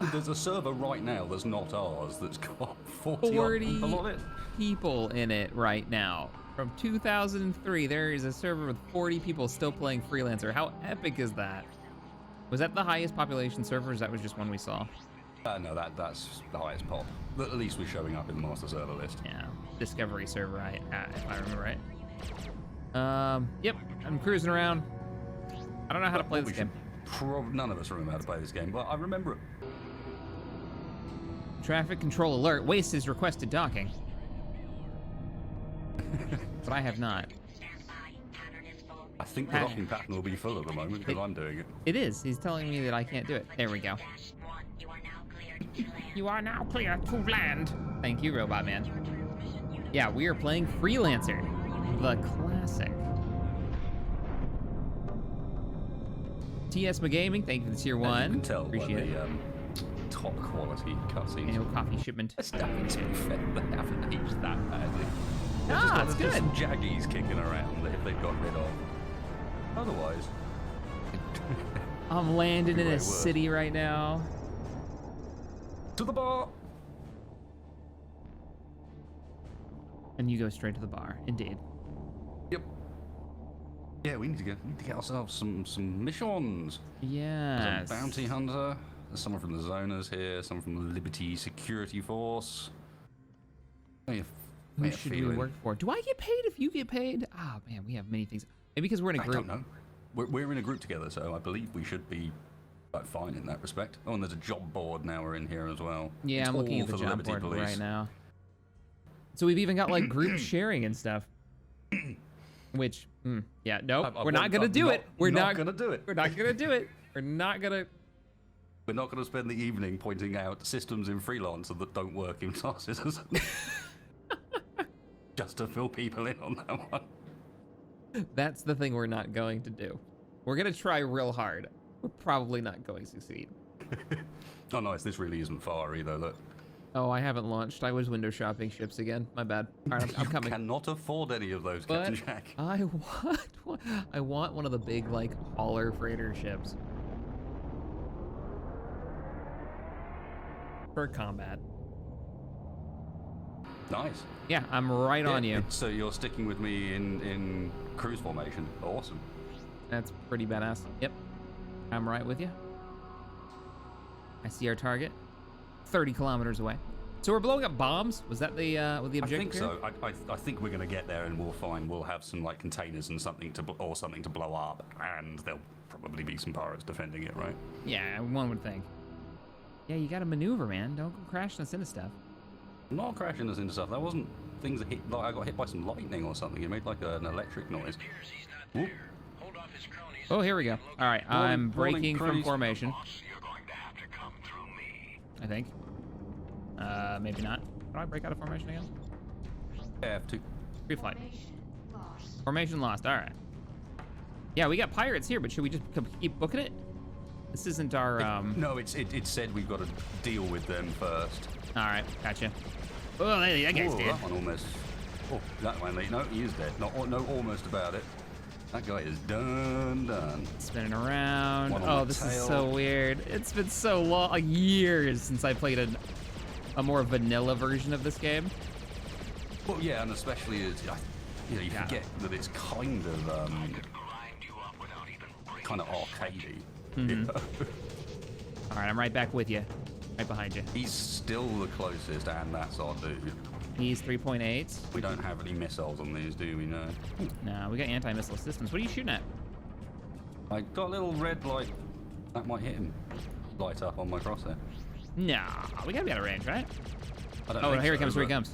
There's a server right now that's not ours that's got 40 people on it. people in it right now. From 2003, there is a server with 40 people still playing Freelancer. How epic is that? Was that the highest population server, or that was just one we saw? No, that's the highest pop. But at least we're showing up in the master server list. Yeah, Discovery server, if I remember right. Yep, I'm cruising around. I don't know how to play this game. None of us remember how to play this game, but I remember it. Traffic control alert. Waste has requested docking. But I have not. I think the docking pattern will be full at the moment because I'm doing it. It is. He's telling me that I can't do it. There we go. You are now clear to land. Thank you, Robot Man. Yeah, we are playing Freelancer, the classic. TS Gaming, thank you for the tier 1. You can tell Appreciate it. Top quality cutscenes. No coffee shipment. It's definitely to be fair, they haven't aged that badly. It's good. Some jaggies kicking around that if they've got rid of. Otherwise. I'm landing in a city right now. To the bar! And you go straight to the bar, indeed. Yep. Yeah, we need to get ourselves some missions. Yes. There's a bounty hunter. There's someone from the Zoners here. Someone from the Liberty Security Force. Who should we work for? Do I get paid if you get paid? Oh man, we have many things. Maybe because we're in a group. I don't know. We're in a group together, so I believe we should be fine in that respect. Oh, and there's a job board now we're in here as well. Yeah, I'm looking at the job board right now. So we've even got like group sharing and stuff. Which, yeah, nope, we're not gonna do it. We're not gonna do it. We're not gonna do it. We're not gonna. We're not gonna spend the evening pointing out systems in Freelancer that don't work in Star Citizen. Just to fill people in on that one. That's the thing we're not going to do. We're gonna try real hard. We're probably not going to succeed. Oh nice, this really isn't far either, look. Oh, I haven't launched. I was window shopping ships again. My bad. All right, I'm coming. You cannot afford any of those, but Captain Jack. I want one of the big, like, hauler freighter ships. For combat. Nice. Yeah, I'm right on you. So you're sticking with me in cruise formation. Awesome. That's pretty badass. Yep. I'm right with you. I see our target. 30 kilometers away. So we're blowing up bombs? Was that the objective? I think so. I think we're gonna get there and we'll have some like containers and something to blow up, and there'll probably be some pirates defending it, right? Yeah, one would think. Yeah, you gotta maneuver, man. Don't go crashing us into stuff. I'm not crashing us into stuff. That wasn't things that hit. Like I got hit by some lightning or something. It made like an electric noise. Oh, here we go. All right, I'm breaking from formation. I think. Maybe not. How do I break out of formation again? F2. Free flight. Formation lost. All right. Yeah, we got pirates here, but should we just keep booking it? This isn't our. No, it said we've got to deal with them first. All right, gotcha. Oh, that guy's dead. That one almost. Oh, that one. No, he is dead. No, almost about it. That guy is done. Spinning around. Oh, this is so weird. It's been so long, like years since I played a more vanilla version of this game. Well, yeah, and especially as you forget that it's kind of arcadey. Mm-hmm. All right, I'm right back with you, right behind you. He's still the closest, and that's our dude. He's 3.8. We don't have any missiles on these, do we? No. No, we got anti-missile systems. What are you shooting at? I got a little red light. That might hit him. Light up on my crosshair. Nah, we gotta be out of range, right? I don't oh, think here so, he comes, here he comes.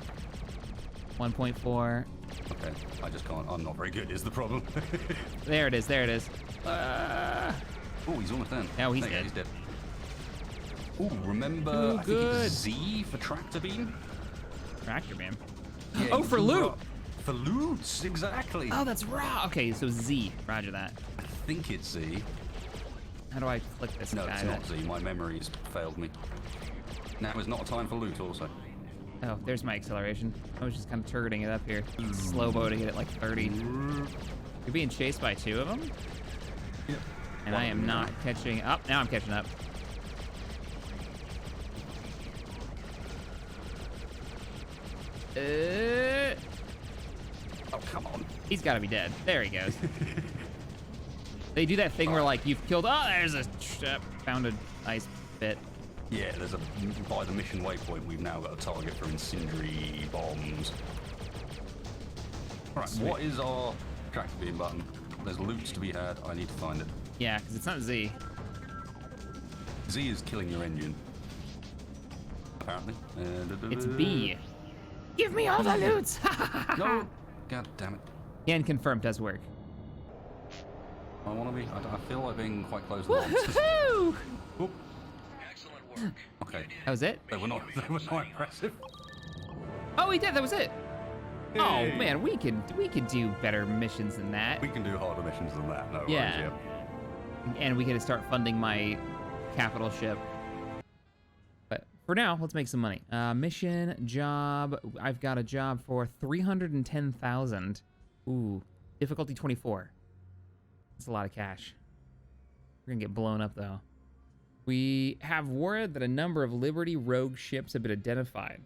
1.4. Okay, I just can't. I'm not very good, is the problem. There it is, there it is. Oh, he's almost done. Oh, he's dead. Yeah, he's dead. Ooh, remember, I think it's Z for tractor beam? Tractor beam? Yeah, oh, for loot! For loot, exactly. Oh, that's raw. Okay, so Z, roger that. I think it's Z. How do I click this guy? No, it's not Z. My memory's failed me. Now is not a time for loot also. Oh, there's my acceleration. I was just kind of turreting it up here. Slow boating it at like 30. You're being chased by two of them? Yep. And I am not catching up. Now I'm catching up. Oh, come on. He's got to be dead. There he goes. They do that thing where, like, you've killed... Oh, there's a... found a nice bit. Yeah, there's a... By the mission waypoint, we've now got a target for incendiary bombs. Alright, what is our tractor beam button? There's loots to be had. I need to find it. Yeah, because it's not Z. Z is killing your engine. Apparently. It's B. Give me all the loots! No! God damn it. Can confirm does work. I want to be... I feel like being quite close to Woohoo! the Excellent work. Okay. That was it? They were not impressive. Oh, we did. That was it. Hey. Oh man, we could do better missions than that. We can do harder missions than that. No Yeah. worries, And we could start funding my capital ship. But for now, let's make some money. Mission, job. I've got a job for 310,000. Ooh, difficulty 24. That's a lot of cash. We're gonna get blown up though. We have word that a number of Liberty rogue ships have been identified.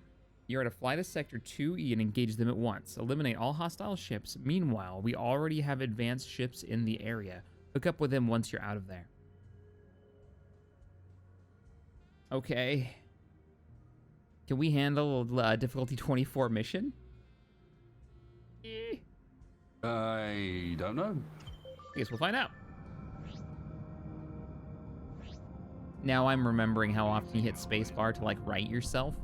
You are to fly to Sector 2E and engage them at once. Eliminate all hostile ships. Meanwhile, we already have advanced ships in the area. Hook up with them once you're out of there. Okay. Can we handle difficulty 24 mission? I don't know. I guess we'll find out. Now I'm remembering how often you hit spacebar to like write yourself.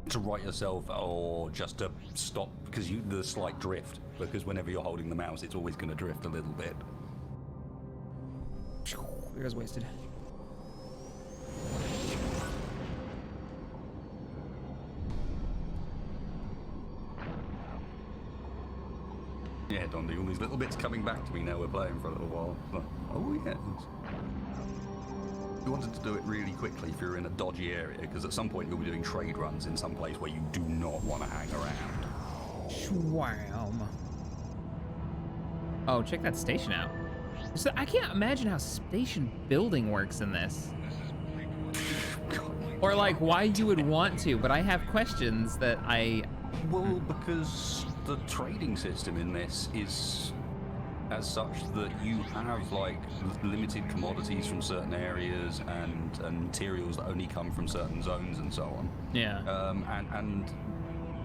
To write yourself or just to stop because the slight drift. Because whenever you're holding the mouse, it's always going to drift a little bit. There goes wasted. Yeah, Dondi, all these little bits coming back to me now we're playing for a little while. Oh, yes. You wanted to do it really quickly if you're in a dodgy area, because at some point you'll be doing trade runs in some place where you do not want to hang around. Schwam. Oh, check that station out. So I can't imagine how station building works in this. Or like why you would want to, but I have questions that I... Well, because the trading system in this is as such that you have like limited commodities from certain areas and materials that only come from certain zones and so on. Yeah. And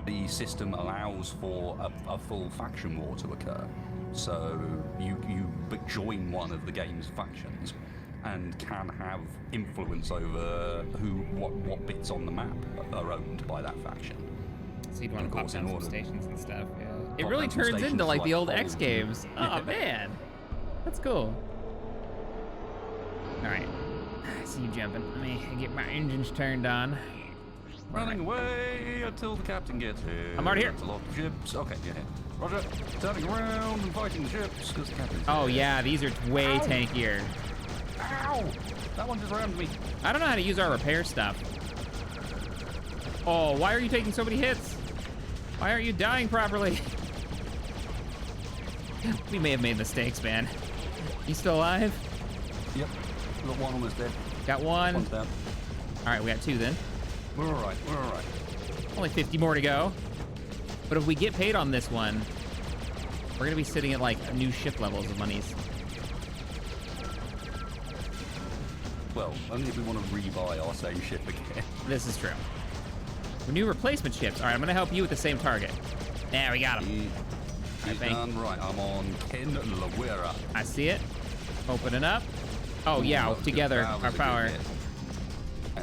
the system allows for a full faction war to occur. So you join one of the game's factions and can have influence over what bits on the map are owned by that faction. So you'd want to pop down some stations and stuff. Yeah. It Pop really down some turns into stations like the old like X games. Oh man, that's cool. All right, I see you jumping. Let me get my engines turned on. Running away until the captain gets here. I'm already here. That's a lot of ships. Okay, yeah. Roger. Turning around and fighting the ships because the captain's Oh here. yeah, these are way Ow. tankier. Ow! That one just rammed me. I don't know how to use our repair stuff. Oh, why are you taking so many hits? Why aren't you dying properly? We may have made mistakes, man. You still alive? Yep. Got one almost dead. Got one. One's down. All right, we got two then. We're alright. We're alright. Only 50 more to go. But if we get paid on this one, we're gonna be sitting at like new ship levels of monies. Well, only if we want to rebuy our same ship again. This is true. New replacement ships. All right, I'm gonna help you with the same target. There, we got him. He's done right. I'm on Ken Lawera. I see it. Opening up. Oh yeah, together, our power.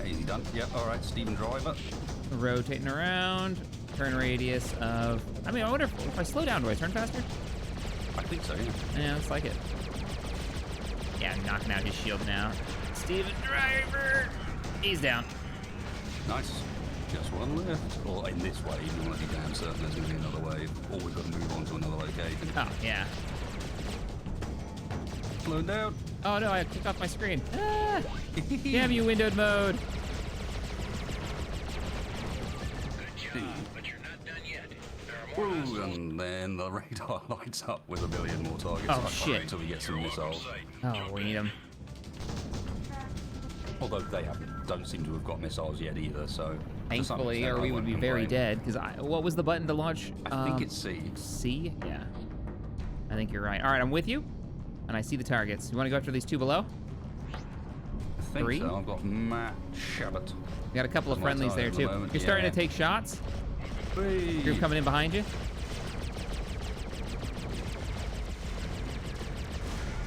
Is he done? Yep, alright, Steven Driver. Rotating around. Turn radius of... I mean, I wonder if I slow down, do I turn faster? I think so, yeah. Yeah, looks like it. Yeah, I'm knocking out his shield now. Steven Driver! He's down. Nice. Just one left. Or in this way, you want to be damn certain there's going to be another wave. Or we've got to move on to another location. Oh, yeah. Slowing down. Oh no, I kicked off my screen. Ah! Damn you, windowed mode. Good job, but you're not done yet. There are more Ooh, and then the radar lights up with a billion more targets. Oh, shit. Until we get some missiles. Oh, we need him. Although they don't seem to have got missiles yet either, so... Thankfully, or we would be very dead, because what was the button to launch? I think it's C. C? Yeah. I think you're right. All right, I'm with you, and I see the targets. You want to go after these two below? I think 3? so. I've got Matt Shabbat. We got a couple of friendlies there, too. You're starting to take shots? Whee! Group coming in behind you?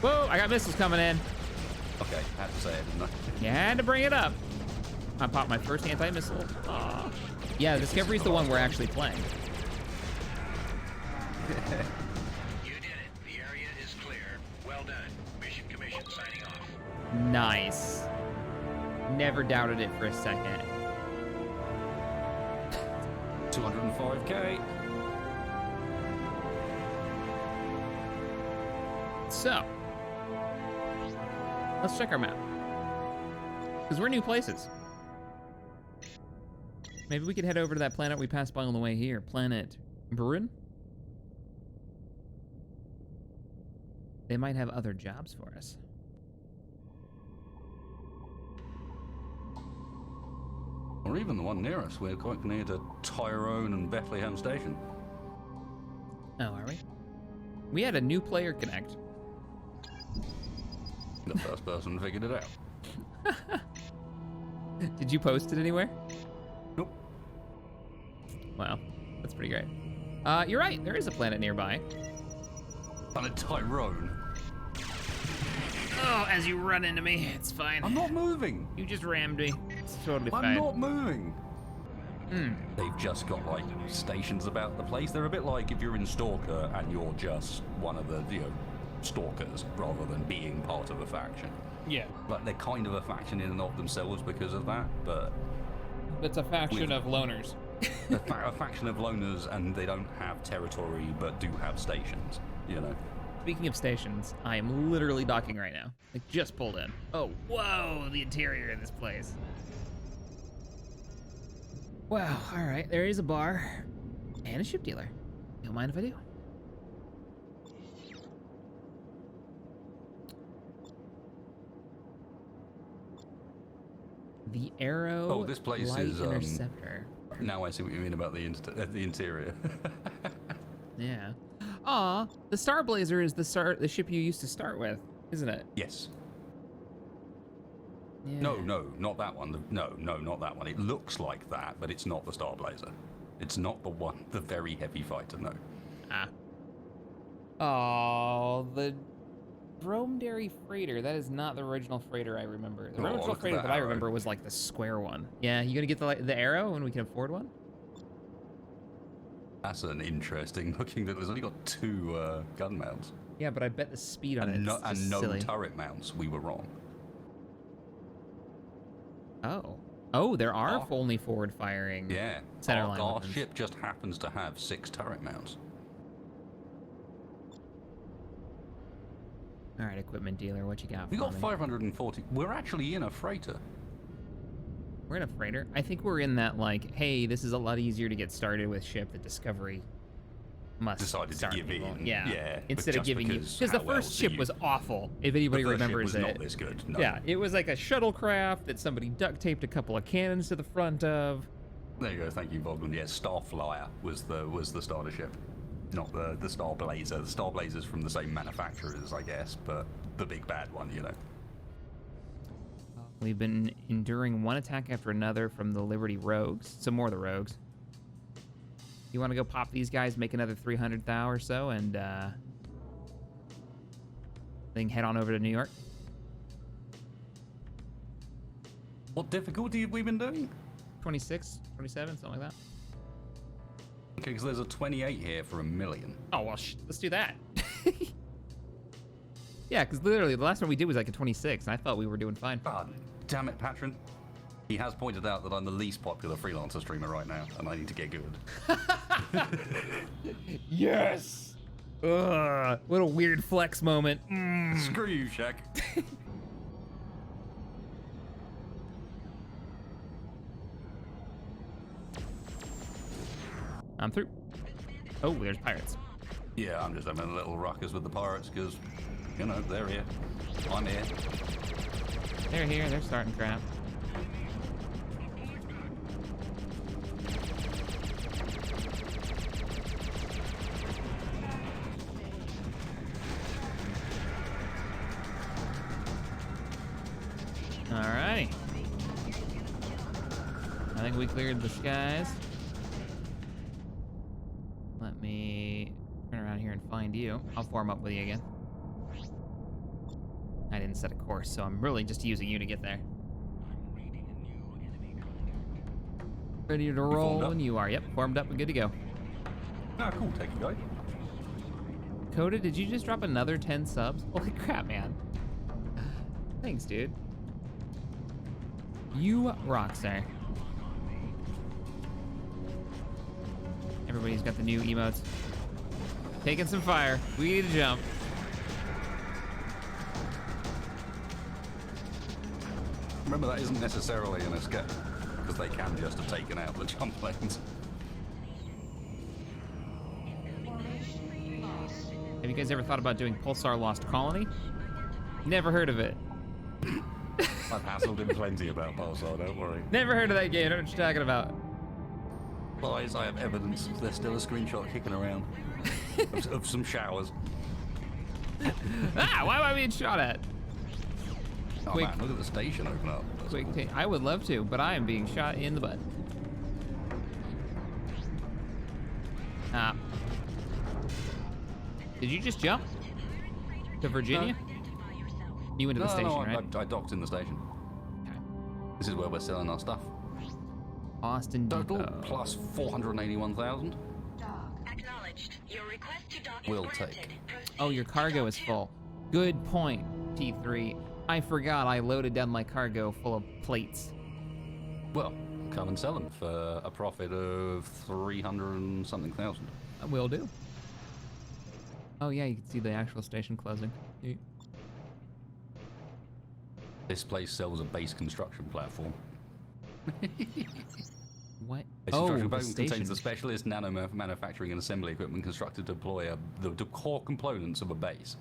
Whoa, I got missiles coming in. Okay, I had to say it, didn't I? You had to bring it up. I popped my first anti-missile. Aw. Yeah, Discovery's the one we're actually playing. You did it. The area is clear. Well done. Mission Commission signing off. Nice. Never doubted it for a second. 205k. So, let's check our map. Because we're new places. Maybe we could head over to that planet we passed by on the way here. Planet Bruin? They might have other jobs for us. Or even the one near us. We're quite near to Tyrone and Bethlehem Station. Oh, are we? We had a new player connect. The first person figured it out. Did you post it anywhere? Nope. Wow, that's pretty great. You're right, there is a planet nearby. Planet Tyrone. Oh, as you run into me, it's fine. I'm not moving. You just rammed me. It's totally fine. I'm not moving. Hmm. They've just got like stations about the place. They're a bit like if you're in Stalker and you're just one of the, stalkers rather than being part of a faction. Yeah. Like they're kind of a faction in and of themselves because of that, but It's a faction of loners. a faction of loners, and they don't have territory but do have stations, Speaking of stations, I am literally docking right now. Like, just pulled in. Oh, whoa, the interior of this place. Wow, all right, there is a bar and a ship dealer. Don't mind if I do. The Arrow. Oh, this place Light is Interceptor. Now I see what you mean about the interior. Yeah. Aw, the Star Blazer is the ship you used to start with, isn't it? Yes. Yeah. No, not that one. No, not that one. It looks like that, but it's not the Star Blazer. It's not the one, the very heavy fighter, no. Ah. Oh, the Dromedary Freighter. That is not the original freighter I remember. The original freighter that I remember was like the square one. Yeah, you gonna get the Arrow when we can afford one? That's an interesting looking. There's only got 2 gun mounts. Yeah, but I bet the speed on it and is no silly. turret mounts. We were wrong. Oh, there are only forward firing. Yeah. Centerline Our weapons. ship just happens to have 6 turret mounts. All right, equipment dealer, what you got? We for got me? 540. We're actually in a freighter. We're in a freighter. I think we're in that like, hey, this is a lot easier to get started with ship that Discovery must Decided start to give people. in. Yeah. Instead of just giving you, because because the how well first ship do was you- awful. If anybody the first remembers ship was it. not this good. No. Yeah, it was like a shuttlecraft that somebody duct taped a couple of cannons to the front of. There you go. Thank you, Bogdan. Yeah, Starflyer was the starter ship, not the Star Blazer. The Star Blazer's from the same manufacturers, I guess, but the big bad one, We've been enduring one attack after another from the Liberty Rogues. Some more of the Rogues. You want to go pop these guys, make another 300 thou or so, and then head on over to New York? What difficulty have we been doing? 26, 27, something like that. Okay, because there's a 28 here for 1 million. Oh, well, let's do that. Yeah, because literally the last one we did was like a 26, and I thought we were doing fine. God damn it, Patron. He has pointed out that I'm the least popular freelancer streamer right now, and I need to get good. Yes! Ugh, what a weird flex moment. Screw you, Shaq. I'm through. Oh, there's pirates. Yeah, I'm just having a little ruckus with the pirates, because, they're here. I'm here. They're here. They're starting crap. Alrighty. I think we cleared the skies. Let me turn around here and find you. I'll form up with you again. I didn't set a course, so I'm really just using you to get there. Ready to roll when you are. Yep, formed up and good to go. Ah, cool. Take it, guy. Coda, did you just drop another 10 subs? Holy crap, man. Thanks, dude. You rock, sir. Everybody's got the new emotes. Taking some fire. We need to jump. Remember, that isn't necessarily an escape, because they can just have taken out the jump lanes. Have you guys ever thought about doing Pulsar Lost Colony? Never heard of it. I've hassled him plenty about Pulsar, don't worry. Never heard of that game. I don't know what you're talking about. Lies, I have evidence. There's still a screenshot kicking around of some showers. Ah, why am I being shot at? Oh Quick. man, look at the station open up. That's Quick, cool. I would love to, but I am being shot in the butt. Ah. Did you just jump to Virginia? You went to the station, right? I docked in the station. Okay. This is where we're selling our stuff. Austin Total Depot. plus 481,000. Acknowledged. Your request to dock is Will granted. take. Oh, your cargo is full. Good point, T3. I forgot I loaded down my cargo full of plates. Well, come and sell them for a profit of 300 and something thousand. I will do. Oh yeah, you can see the actual station closing. This place sells a base construction platform. What? Base Oh, construction the platform station. contains the specialist nano manufacturing and assembly equipment constructed to deploy the core components of a base.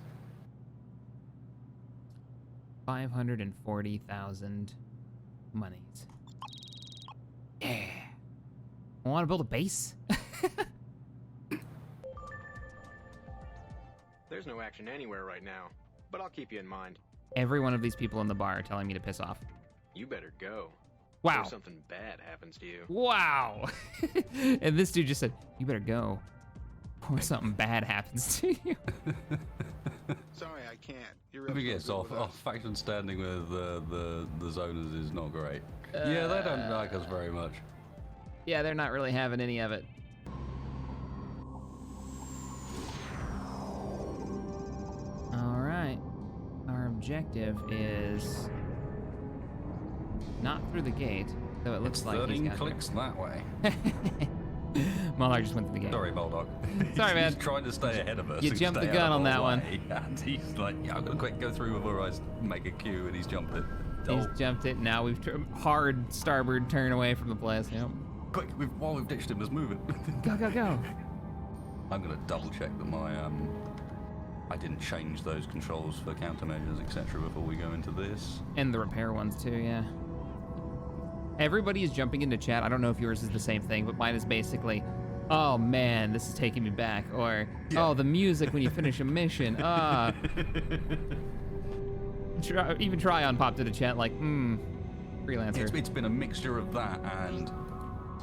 540,000 monies. Yeah. I want to build a base? There's no action anywhere right now, but I'll keep you in mind. Every one of these people in the bar are telling me to piss off. You better go. Wow. Or something bad happens to you. Wow. And this dude just said, you better go, or something bad happens to you. Sorry, I can't. You're Let me guess, off faction standing with the zoners is not great. Yeah, they don't like us very much. Yeah, they're not really having any of it. All right. Our objective is not through the gate, though it looks like he's 13 got clicks that way. Mulder just went through the gate. Sorry, Bulldog. Sorry, man. He's trying to stay ahead of us. You and jumped stay the gun out of on that our one. way, And he's like, yeah, I'm gonna quick go through before I make a queue, and he's jumped it. He's jumped it. Now we've hard starboard turn away from the place. Yep. Quick, while we've ditched him, let's move it. Go, go, go. I'm gonna double check that my I didn't change those controls for countermeasures, etc. before we go into this. And the repair ones too, yeah. Everybody is jumping into chat. I don't know if yours is the same thing, but mine is basically, oh man, this is taking me back. Or, oh, the music when you finish a mission. Even Tryon popped into chat like, Freelancer. It's been a mixture of that and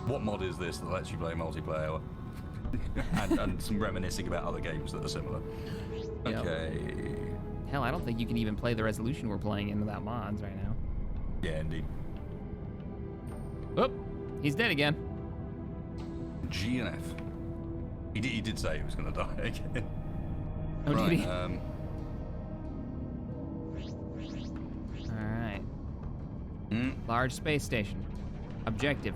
what mod is this that lets you play multiplayer? and some reminiscing about other games that are similar. Yep. Okay. Hell, I don't think you can even play the resolution we're playing in without mods right now. Yeah, indeed. Oh, he's dead again. G and F. He did say he was going to die again. Oh, right, did he? Um, All right. Large space station. Objective: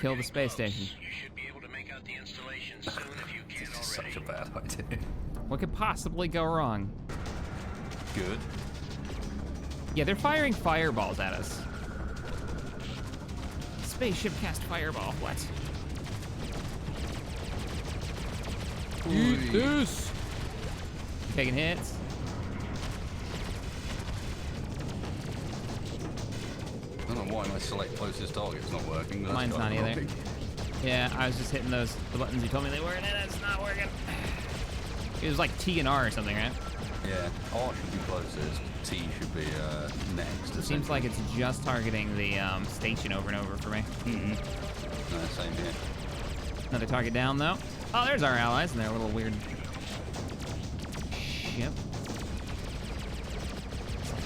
kill the space station. You should be able to make out the installation soon if you can't This is already. such a bad idea. What could possibly go wrong? Good. Yeah, they're firing fireballs at us. Spaceship cast fireball. What? Eat this. Taking hits. why my select closest target's not working. That's Mine's not kind of either. annoying. Yeah, I was just hitting the buttons you told me they were, and it's not working. It was like T and R or something, right? Yeah, R should be closest. T should be next. It seems like it's just targeting the station over and over for me. Same here. Another target down, though. Oh, there's our allies, and they're a little weird ship.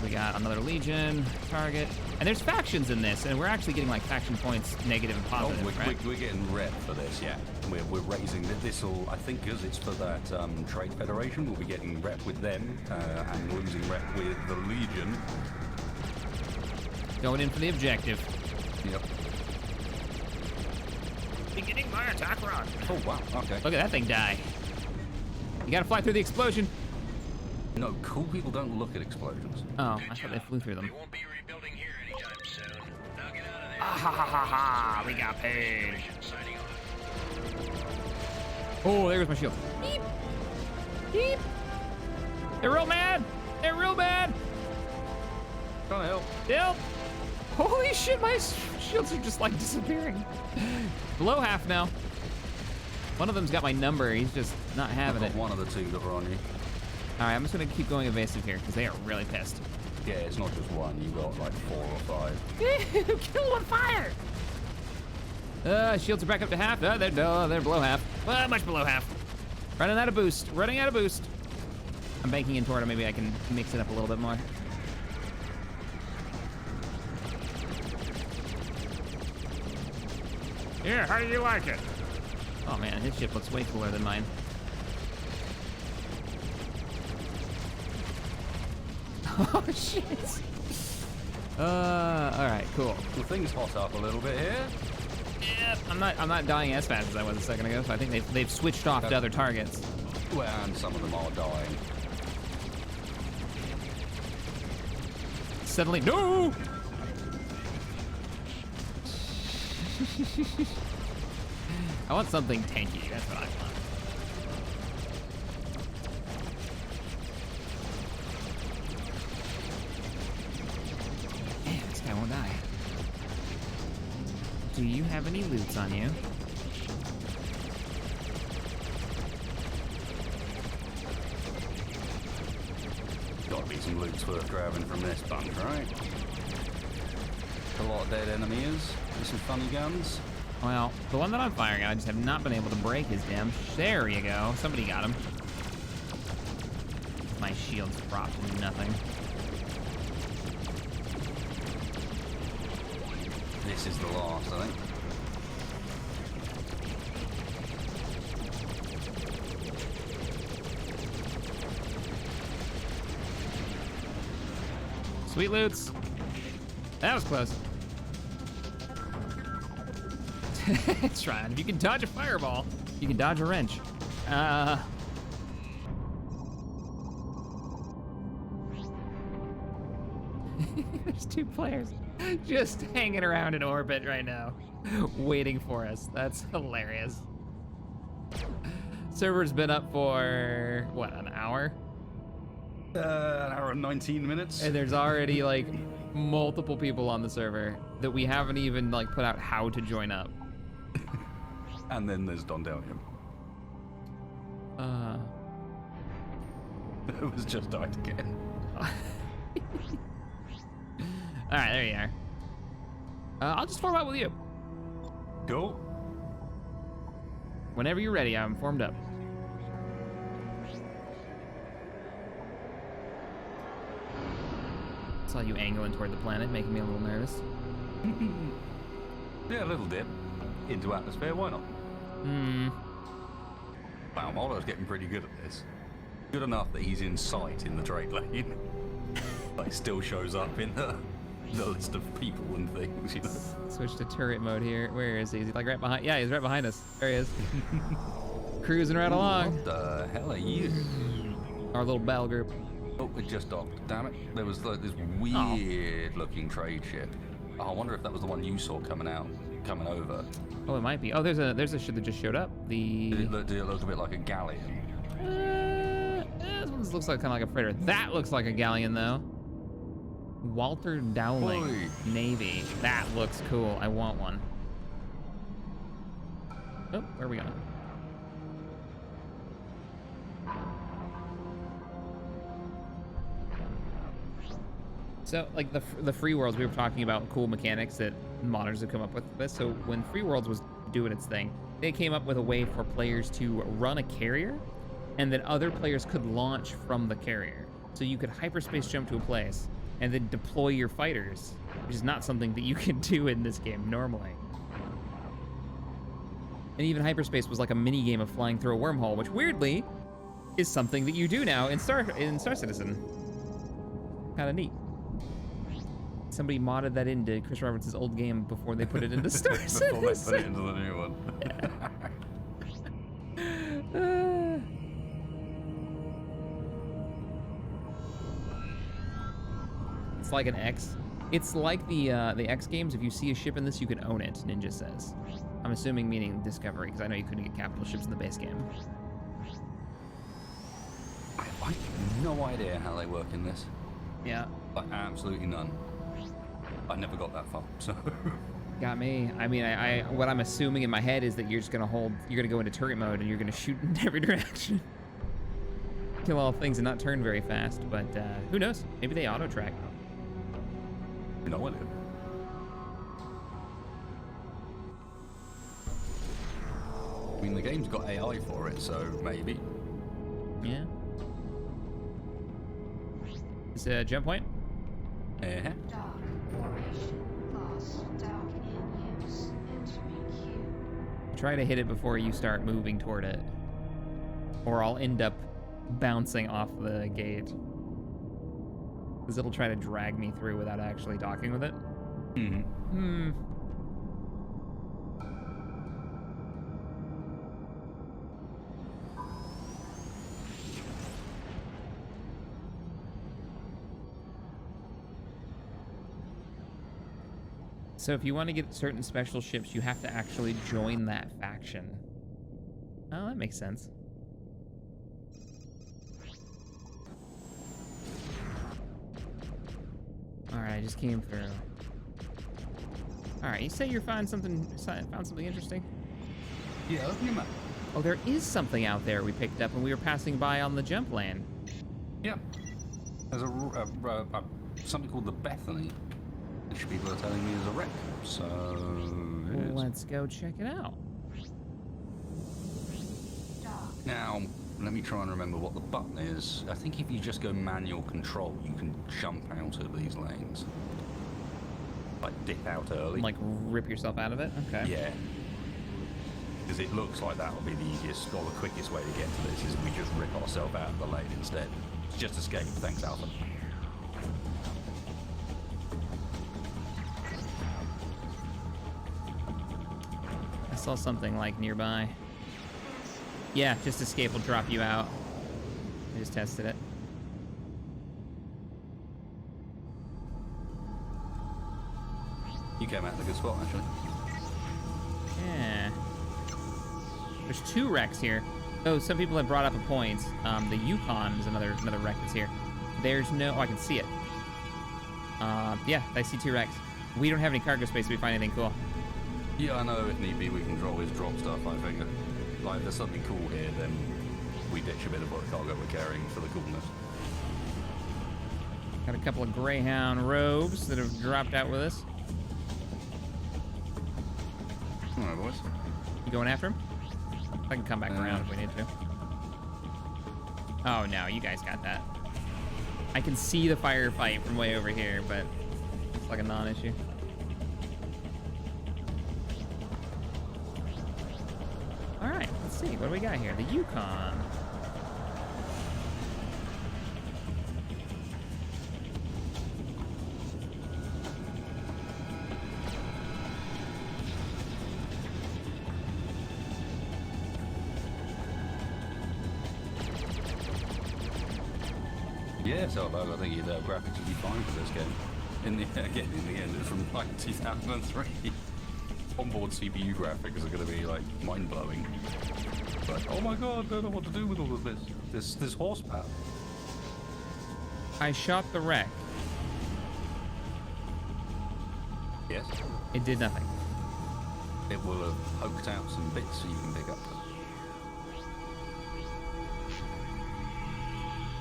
We got another Legion target. And there's factions in this, and we're actually getting like faction points, negative and positive, right? We're getting rep for this, yeah. We're raising this will, I think, because it's for that Trade Federation, we'll be getting rep with them and losing rep with the Legion. Going in for the objective. Yep. Beginning my attack run. Oh, wow, okay. Look at that thing die. You gotta fly through the explosion. No, cool people don't look at explosions. Oh, I thought they flew through them. We won't be rebuilding here anytime soon. Now get out of there. Ah ha ha ha ha, we got paid. Mission signing off. Oh, there goes my shield. Beep. Beep. They're real mad. They're real mad. Trying to help. Help. Holy shit, my shields are just like disappearing. Below half now. One of them's got my number. He's just not having it. One of the two that are on you. All right, I'm just gonna keep going evasive here because they are really pissed. Yeah, it's not just one. You've got like 4 or 5. Kill with fire. Shields are back up to half. They're below half. Well, much below half. Running out of boost. Running out of boost. I'm banking in toward it. Maybe I can mix it up a little bit more. Yeah, how do you like it? Oh man, his ship looks way cooler than mine. Oh shit. All right, cool. The thing's hot up a little bit here. Yeah, I'm not dying as fast as I was a second ago, so I think they've switched off to other targets. Well, and some of them are dying. Suddenly, no! I want something tanky, that's what I want. Damn, this guy won't die. Do you have any loots on you? Gotta be some loot's worth grabbing from this bunch, right? A lot of dead enemies. There's some funny guns. Well, the one that I'm firing at, I just have not been able to break his damn. There you go. Somebody got him. My shield's dropped to nothing. This is the last, I think. Sweet loots. That was close. It's trying. If you can dodge a fireball, you can dodge a wrench. There's 2 players just hanging around in orbit right now, waiting for us. That's hilarious. Server's been up for, what, an hour? An hour and 19 minutes. And there's already like multiple people on the server that we haven't even like put out how to join up. And then there's Don Delium. It was just died again. All right, there you are. I'll just form up with you. Cool. Whenever you're ready, I'm formed up. Saw you angling toward the planet, making me a little nervous. Yeah, a little dip into atmosphere. Why not? Wow, Molo's getting pretty good at this. Good enough that he's in sight in the trade lane. Like, still shows up in the list of people and things, you know. Switch to turret mode here. Where is he? Is he like right behind? Yeah, he's right behind us. There he is. Cruising right along. What the hell are you? Our little battle group. Oh, it just docked. Damn it. There was like this weird-looking trade ship. Oh, I wonder if that was the one you saw coming over. Oh, it might be. Oh, there's a ship that just showed up. Did it look a bit like a galleon? This one looks like kind of like a freighter. That looks like a galleon, though. Walter Dowling, Boy. Navy. That looks cool. I want one. Oh, where are we going? So, like the free worlds, we were talking about cool mechanics that modders have come up with this. So when free worlds was doing its thing, they came up with a way for players to run a carrier, and then other players could launch from the carrier. So you could hyperspace jump to a place and then deploy your fighters, which is not something that you can do in this game normally. And even hyperspace was like a mini game of flying through a wormhole, which weirdly is something that you do now in Star Citizen. Kind of neat. Somebody modded that into Chris Roberts' old game before they put it into Star Citizen. Before they put it into the new one. It's like an X. It's like the X games. If you see a ship in this, you can own it, Ninja says. I'm assuming meaning Discovery, because I know you couldn't get capital ships in the base game. I have no idea how they work in this. Yeah. Like, absolutely none. I never got that far, so. Got me. I mean, I what I'm assuming in my head is that you're just gonna go into turret mode and you're gonna shoot in every direction. Kill all things and not turn very fast, but who knows? Maybe they auto track. No idea. I mean, the game's got AI for it, so maybe. Yeah. Is a jump point? Uh-huh. Dark formation lost. Dark in use. Entering queue. Try to hit it before you start moving toward it, or I'll end up bouncing off the gate, because it'll try to drag me through without actually docking with it. Mm-hmm. So if you want to get certain special ships, you have to actually join that faction. Oh, that makes sense. Alright, I just came through. Alright, you say you found something interesting? Yeah, open your map. Oh, there is something out there we picked up when we were passing by on the jump land. Yeah. There's something called the Bethany, which people are telling me is a wreck. So Let's go check it out. now, let me try and remember what the button is. I think if you just go manual control, you can jump out of these lanes. Like dip out early. Like rip yourself out of it? Okay. Yeah. Because it looks like that will be the easiest or the quickest way to get to this is we just rip ourselves out of the lane instead. It's just escape. Thanks, Alpha. I saw something like nearby. Yeah, just escape will drop you out. I just tested it. You came out in a good spot, actually. Yeah. There's 2 wrecks here. Oh, some people have brought up a point. The Yukon is another wreck that's here. There's no... Oh, I can see it. Yeah, I see 2 wrecks. We don't have any cargo space if we find anything cool. Yeah, I know. If need be, we can always drop stuff, I figure. Like, if there's something cool here, then we ditch a bit of what cargo we're carrying for the coolness. Got a couple of Greyhound robes that have dropped out with us. Alright, boys. You going after him? I can come back around if we need to. Oh, no, you guys got that. I can see the firefight from way over here, but it's like a non-issue. All right, let's see. What do we got here? The Yukon. Yeah, so I think the graphics would be fine for this game. In the end, it's from like 2003. Onboard CPU graphics are going to be like mind-blowing. But oh my god, I don't know what to do with all of this horsepower. I shot the wreck. Yes. It did nothing. It will have poked out some bits so you can pick up.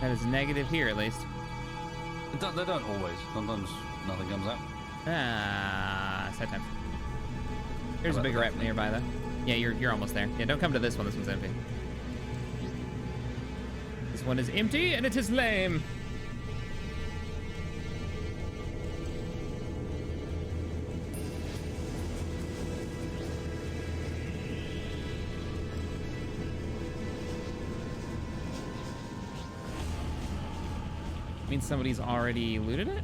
That is negative here, at least. They don't always. Sometimes nothing comes out. Ah, sad times. There's a bigger rep nearby, though. Yeah, you're almost there. Yeah, don't come to this one. This one's empty. This one is empty, and it is lame. Means somebody's already looted it?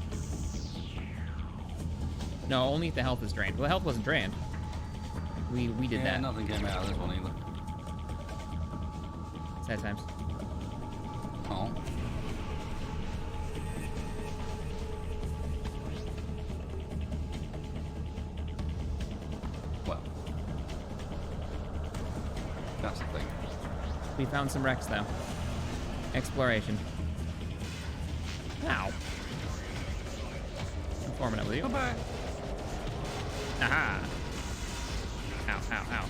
No, only if the health is drained. Well, the health wasn't drained. We did that. Nothing came out of this one either. Sad times. Oh. Well. That's the thing. We found some wrecks, though. Exploration. Ow. I'm forming up with you. Bye-bye. Aha. Ow, ow, ow.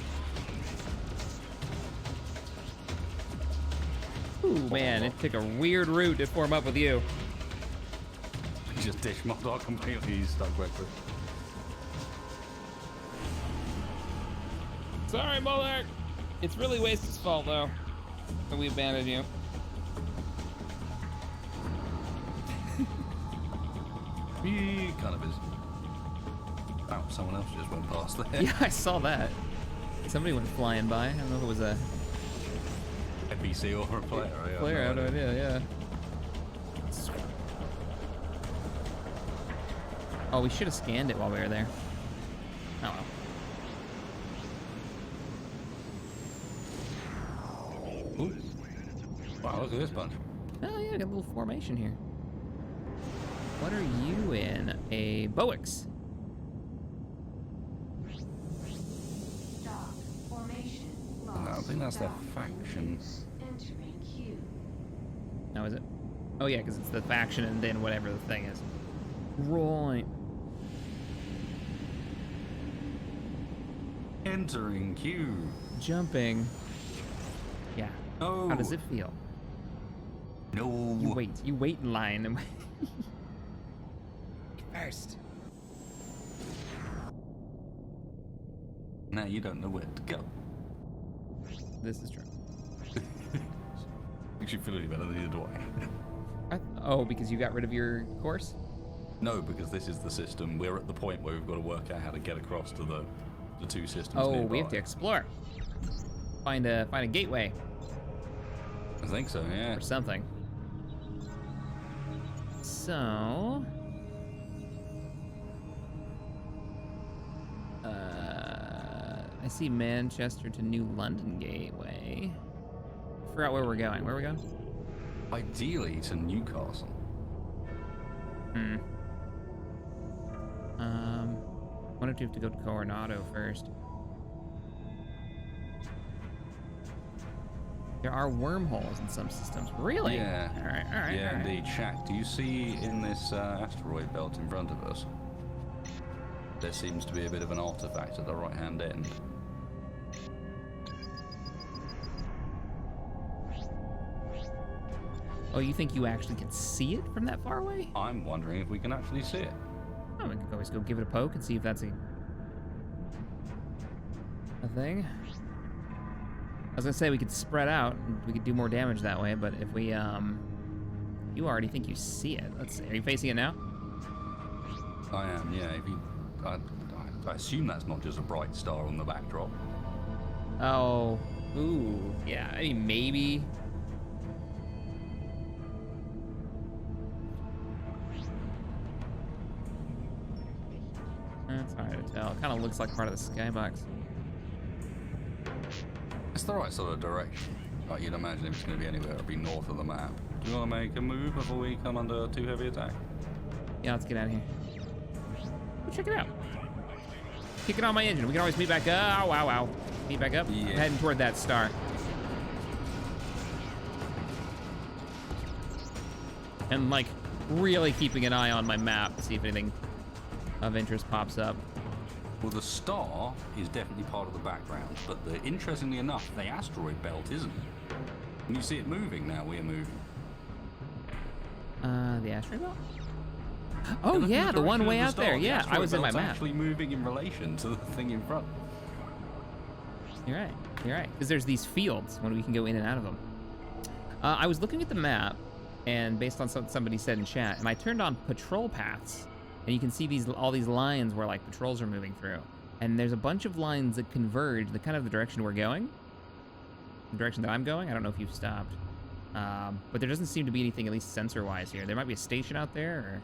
Ooh, man, it took a weird route to form up with you. You just dish mobbed our completely stuck breakfast. Sorry, Mulek. It's really Waste's fault, though, that we abandoned you. He kind of is. Oh, someone else just went past there. Yeah, I saw that. Somebody went flying by. I don't know if it was a NPC or a player. Yeah, player. I have no idea, yeah. Oh, we should have scanned it while we were there. Oh well. Ooh. Wow, look at this bunch. Oh yeah, got a little formation here. What are you in? A Boix. Dock. Formation. No, I Lost. think that's their Dock. faction. Entering queue. Now is it? Oh yeah, because it's the faction and then whatever the thing is. Right. Entering queue. Jumping. Yeah. No. How does it feel? No. You wait in line. First. Now you don't know where to go. This is true. Makes you feel any better, neither do I. Oh, because you got rid of your course? No, because this is the system. We're at the point where we've got to work out how to get across to the two systems. Oh, nearby. we have to explore. Find a gateway I think so, yeah. or something. So, I see Manchester to New London Gateway. I forgot where we're going. Where are we going? Ideally to Newcastle. Wonder if you have to go to Coronado first. There are wormholes in some systems. Really? Yeah. All right. Yeah, indeed. Shaq, do you see in this asteroid belt in front of us? There seems to be a bit of an artifact at the right-hand end. Oh, you think you actually can see it from that far away? I'm wondering if we can actually see it. Oh, we can always go give it a poke and see if that's a thing. I was gonna say we could spread out and we could do more damage that way, but if we you already think you see it. Let's see. Are you facing it now? I am, yeah. If you, I assume that's not just a bright star on the backdrop. Oh, ooh, yeah. I mean, maybe. It's hard to tell. It kind of looks like part of the skybox. It's the right sort of direction. Like you'd imagine if it's going to be anywhere, it'll be north of the map. Do you want to make a move before we come under too heavy attack? Yeah, let's get out of here. Go check it out. Kick it on my engine. We can always meet back up. Ow, ow, ow. Meet back up. Yeah. I'm heading toward that star. And like really keeping an eye on my map to see if anything of interest pops up. Well, the star is definitely part of the background, but interestingly enough, the asteroid belt isn't. Can you see it moving now? We're moving. The asteroid belt? Oh yeah, the one way out there. Yeah, I was in my map. Actually moving in relation to the thing in front. You're right. You're right. Because there's these fields when we can go in and out of them. I was looking at the map, and based on what somebody said in chat, and I turned on patrol paths, and you can see all these lines where like patrols are moving through, and there's a bunch of lines that converge the kind of the direction we're going, the direction that I'm going. I don't know if you've stopped, but there doesn't seem to be anything, at least sensor-wise here. There might be a station out there, or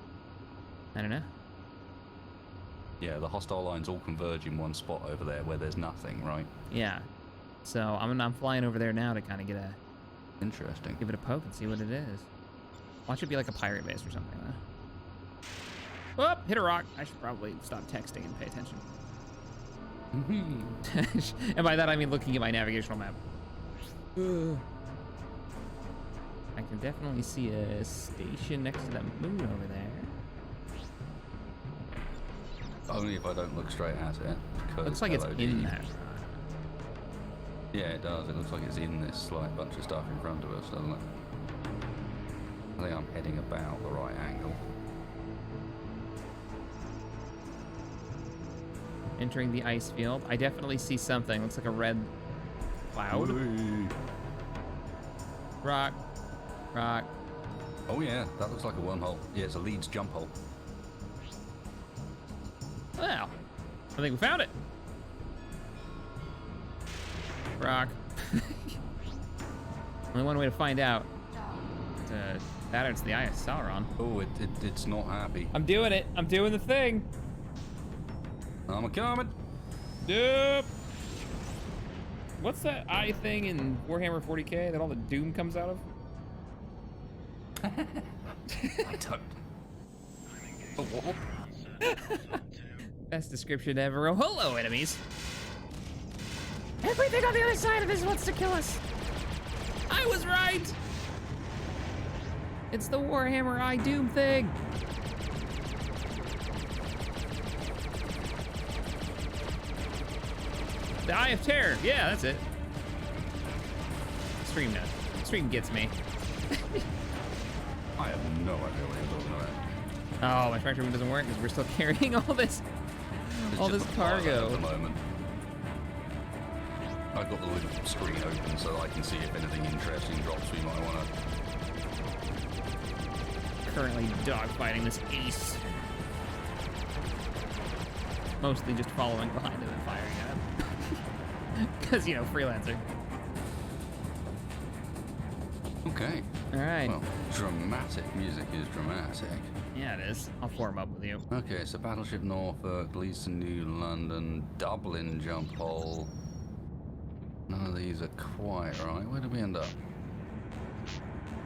I don't know. Yeah, the hostile lines all converge in one spot over there where there's nothing, right? Yeah. So I'm flying over there now to kind of get a interesting. Give it a poke and see what it is. Watch it be like a pirate base or something. Oh, hit a rock. I should probably stop texting and pay attention. And by that I mean looking at my navigational map. I can definitely see a station next to that moon over there. Only if I don't look straight at it. Looks like it's in that. Yeah, it does. It looks like it's in this like bunch of stuff in front of us, doesn't it? I think I'm heading about the right angle. Entering the ice field. I definitely see something. Looks like a red cloud. Whee. Rock. Rock. Oh yeah, that looks like a wormhole. Yeah, it's a Leeds jump hole. Well, I think we found it. Rock. Only one way to find out. That or it's the Eye of Sauron. Oh, it's not happy. I'm doing it. I'm doing the thing. I'm a-coming. Doop. What's that eye thing in Warhammer 40K that all the doom comes out of? I don't. Oh, Best description ever. Oh, hello, enemies. Everything on the other side of this wants to kill us. I was right. It's the Warhammer Eye Doom thing. The Eye of Terror. Yeah, that's it. Stream knows. Stream gets me. I have no idea what you're talking about. Oh, my tractor room doesn't work because we're still carrying all this, cargo. At the moment. I've got the little screen open so I can see if anything interesting drops we might want to. Currently dogfighting this ace. Mostly just following behind him and firing at him. Because, you know, freelancer. Okay. All right. Well, dramatic music is dramatic. Yeah, it is. I'll form up with you. Okay, so Battleship Norfolk leads to New London, Dublin jump hole. None of these are quite right. Where did we end up?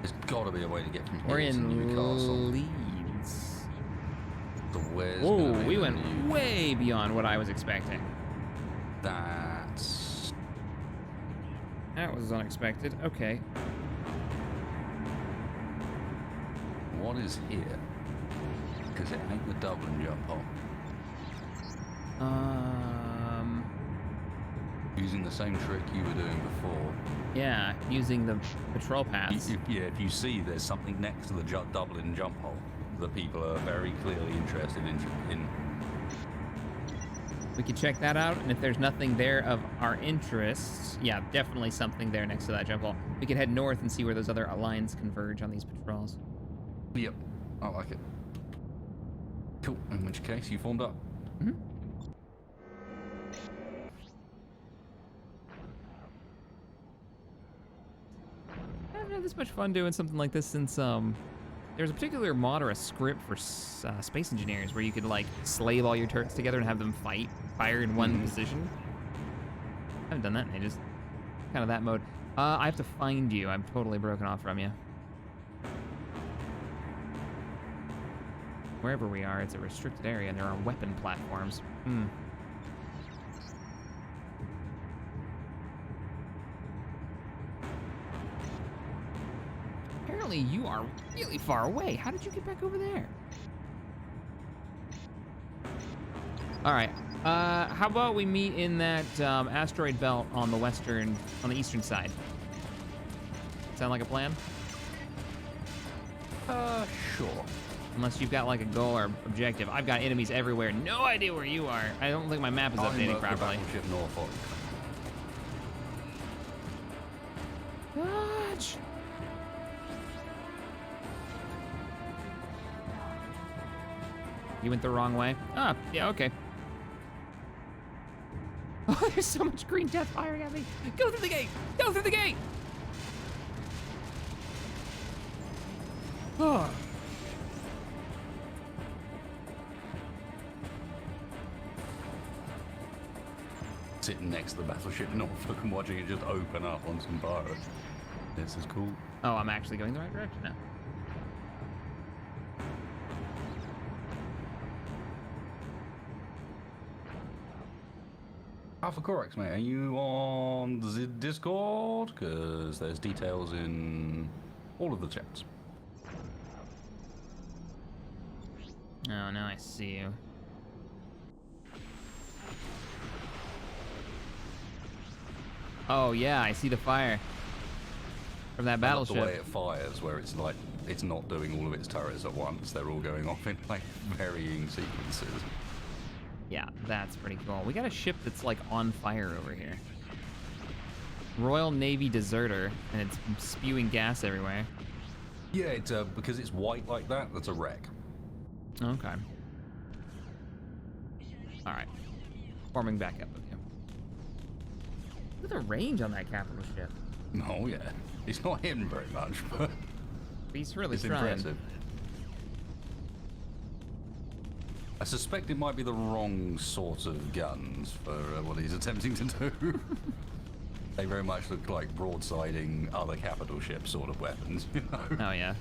There's got to be a way to get from here to Newcastle. Leeds. So where's Whoa, we went way beyond what I was expecting. That was unexpected. Okay. What is here? Because it ain't the Dublin jump hole. Using the same trick you were doing before. Yeah, using the patrol paths. If you see there's something next to the Dublin jump hole that people are very clearly interested in. We could check that out, and if there's nothing there of our interest, yeah, definitely something there next to that jump hole. We could head north and see where those other lines converge on these patrols. Yep, I like it. Cool, in which case you formed up. Mm-hmm. I haven't had this much fun doing something like this since there's a particular mod or a script for space engineers where you could like slave all your turrets together and have them fire in one position. I haven't done that in ages. Kind of that mode. I have to find you. I'm totally broken off from you. Wherever we are, it's a restricted area and there are weapon platforms. Apparently you are really far away. How did you get back over there? All right. How about we meet in that asteroid belt on the eastern side? Sound like a plan? Sure. Unless you've got like a goal or objective. I've got enemies everywhere. No idea where you are. I don't think my map is updated properly. Battleship Norfolk. Watch. You went the wrong way? Ah, yeah, okay. Oh, there's so much green death firing at me. Go through the gate! Go through the gate! Oh. Sitting next to the battleship Norfolk and watching it just open up on some pirates. This is cool. Oh, I'm actually going the right direction now. Alpha Corex, mate, are you on the Discord? Because there's details in all of the chats. Oh, now I see you. Oh, yeah, I see the fire from that battleship. I love the way it fires, where it's like, it's not doing all of its turrets at once. They're all going off in like varying sequences. Yeah, that's pretty cool. We got a ship that's like on fire over here. Royal Navy deserter, and it's spewing gas everywhere. Yeah, it's because it's white like that, that's a wreck. Okay. All right. Forming back up with you. Look at the range on that capital ship. Oh yeah, it's not hitting very much, but he's really it's trying. impressive. I suspect it might be the wrong sort of guns for what he's attempting to do. They very much look like broadsiding other capital ship sort of weapons, you know? Oh yeah.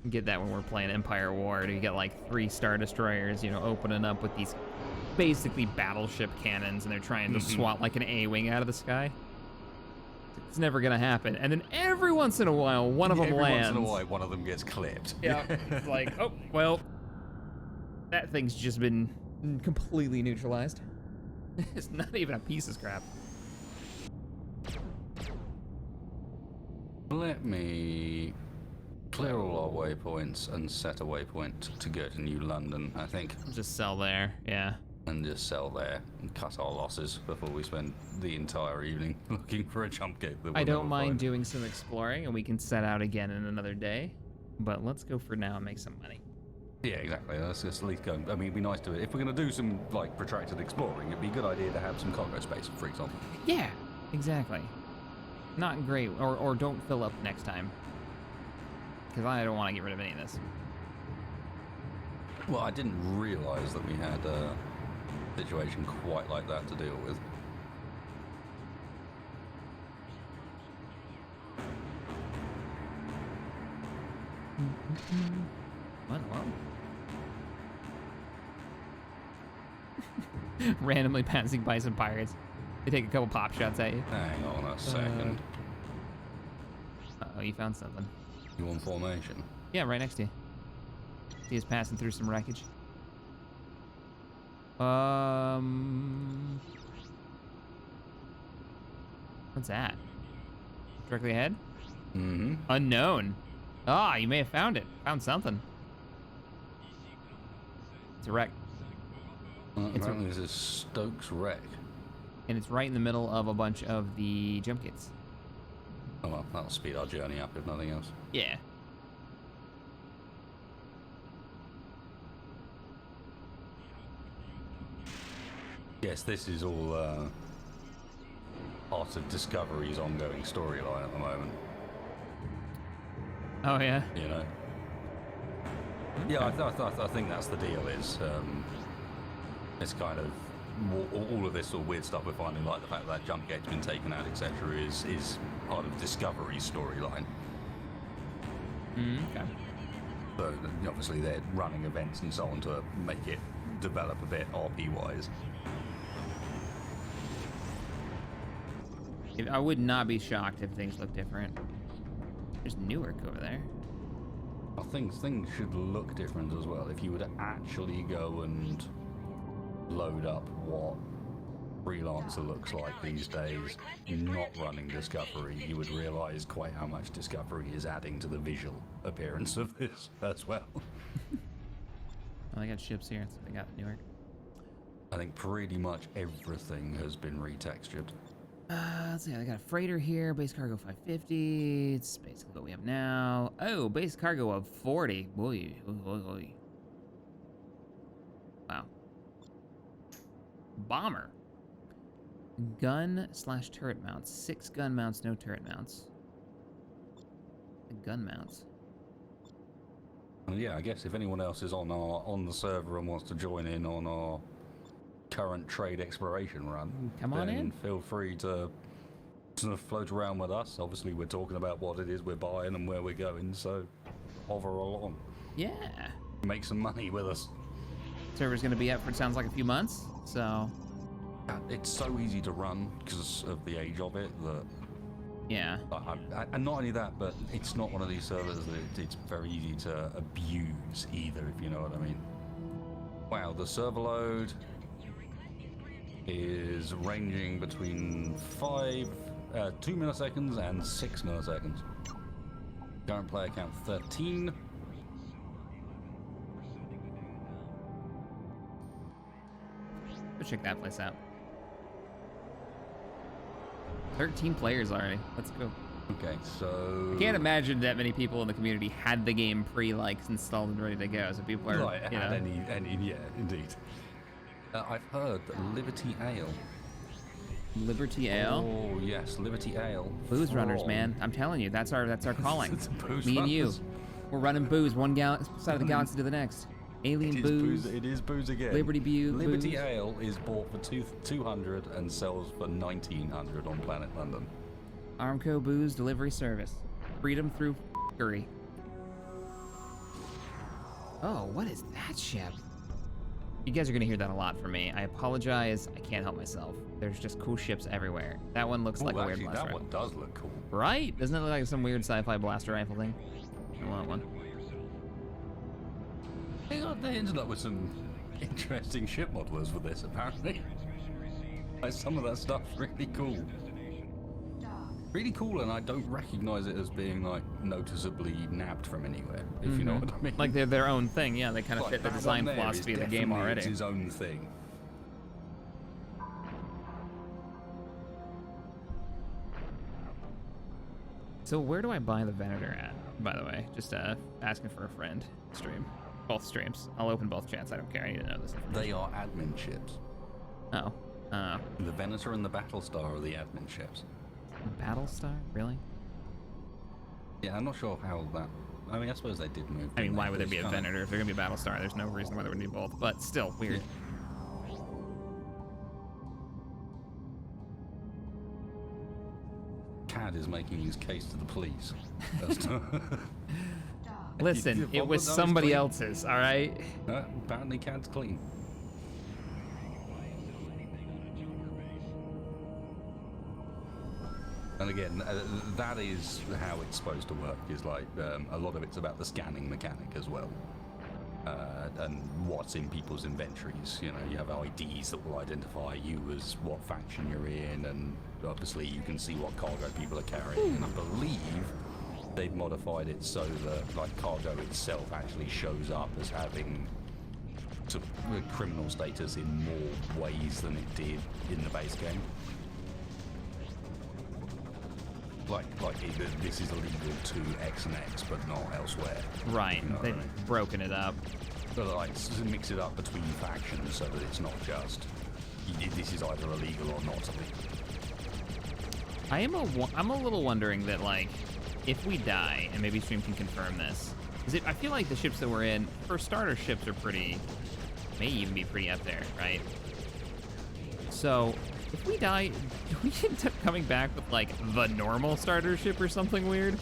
You get that when we're playing Empire War. You get like 3 Star Destroyers, you know, opening up with these basically battleship cannons, and they're trying to swat like an A-wing out of the sky. It's never gonna happen. And then every once in a while, one of them lands. Every once in a while, one of them gets clipped. Yeah. It's like, oh, well, that thing's just been completely neutralized. It's not even a piece of scrap. Let me clear all our waypoints and set a waypoint to go to New London, I think. Just sell there, yeah. And just sell there and cut our losses before we spend the entire evening looking for a jump gate that we'll I don't never mind find. doing some exploring, and we can set out again in another day. But let's go for now and make some money. Yeah, exactly. Let's just at least go. I mean, it'd be nice to, if we're going to do some like protracted exploring, it'd be a good idea to have some cargo space, for example. Yeah, exactly. Not great, or don't fill up next time. Because I don't want to get rid of any of this. Well, I didn't realize that we had a situation quite like that to deal with. What? Randomly passing by some pirates. They take a couple pop shots at you. Hang on a second. Uh-oh, you found something. You on formation? Yeah, right next to you. See us passing through some wreckage. What's that? Directly ahead? Mm-hmm. Unknown. Ah, you may have found it. Found something. It's a wreck. Apparently this is Stokes wreck. And it's right in the middle of a bunch of the jump kits. Oh well, that'll speed our journey up if nothing else. Yeah. Yes, this is all part of Discovery's ongoing storyline at the moment. Oh, yeah? You know? Yeah, I think that's the deal is, it's kind of, all of this sort of weird stuff we're finding, like the fact that jump gate's been taken out, etc., is part of Discovery's storyline. Okay. So obviously they're running events and so on to make it develop a bit RP-wise. I would not be shocked if things look different. There's Newark over there. I think things should look different as well. If you were to actually go and load up what Freelancer looks like these days, not running Discovery, you would realize quite how much Discovery is adding to the visual appearance of this as well. Oh, they got ships here. That's what they got in Newark. I think pretty much everything has been retextured. Let's see. I got a freighter here. Base cargo 550. It's basically what we have now. Oh, base cargo of 40. Boy. Wow. Bomber. Gun/turret mounts. 6 gun mounts, no turret mounts. The gun mounts. Well, yeah, I guess if anyone else is on the server and wants to join in on our current trade exploration run, come on in. Feel free to sort of float around with us. Obviously, we're talking about what it is we're buying and where we're going, so hover along. Yeah. Make some money with us. Server's gonna be up for, it sounds like, a few months, so. It's so easy to run because of the age of it that. Yeah. And not only that, but it's not one of these servers that it's very easy to abuse either, if you know what I mean. Wow, the server load is ranging between 2 milliseconds and 6 milliseconds. Current player count 13. Go check that place out. 13 players already. Let's go. Okay, so I can't imagine that many people in the community had the game installed and ready to go. So people are, right, you know. yeah, indeed. I've heard that Liberty Ale. Liberty Ale? Oh yes, Liberty Ale. Booze runners, man. I'm telling you, that's our calling. It's booze Me and you. runners. We're running booze one side of the galaxy to the next. Alien booze. It is booze again. Liberty Liberty booze. Ale is bought for 200 and sells for 1900 on Planet London. Armco booze delivery service. Freedom through f***ery. Oh, what is that ship? You guys are gonna hear that a lot from me. I apologize. I can't help myself. There's just cool ships everywhere. That one looks like a weird blaster that rifle. one does look cool. Right? Doesn't it look like some weird sci-fi blaster rifle thing? I want one. They ended up with some interesting ship modelers for this, apparently. Like, some of that stuff really cool. Really cool, and I don't recognize it as being like noticeably nabbed from anywhere, if you know what I mean. Like they're their own thing, yeah. They kind of Like, fit the that design one there philosophy is of the game definitely already. It's his own thing. So where do I buy the Venator at, by the way? Just asking for a friend. Stream. Both streams. I'll open both chats. I don't care. I need to know this information. They are admin ships. Oh. The Venator and the Battlestar are the admin ships. Battlestar? Really? Yeah, I'm not sure how that... I mean, I suppose they did move. I mean, why would there It's be a kinda- Venator? If they're going to be a Battlestar, there's no reason why they would need both. But still, weird. Cad is making his case to the police. Listen, it was somebody else's, all right? Apparently Cad's clean. And again, that is how it's supposed to work, is like a lot of it's about the scanning mechanic as well. And what's in people's inventories. You know, you have IDs that will identify you as what faction you're in, and obviously you can see what cargo people are carrying. And I believe they've modified it so that like cargo itself actually shows up as having sort of criminal status in more ways than it did in the base game. Like this is illegal to X and X, but not elsewhere. Right. You know They've what I mean? broken it up. But like mix it up between factions so that it's not just this is either illegal or not illegal. I'm a little wondering that, like, if we die, and maybe Stream can confirm this, I feel like the ships that we're in, for starter ships, are may even be pretty up there, right? So, if we die, do we end up coming back with, like, the normal starter ship or something weird?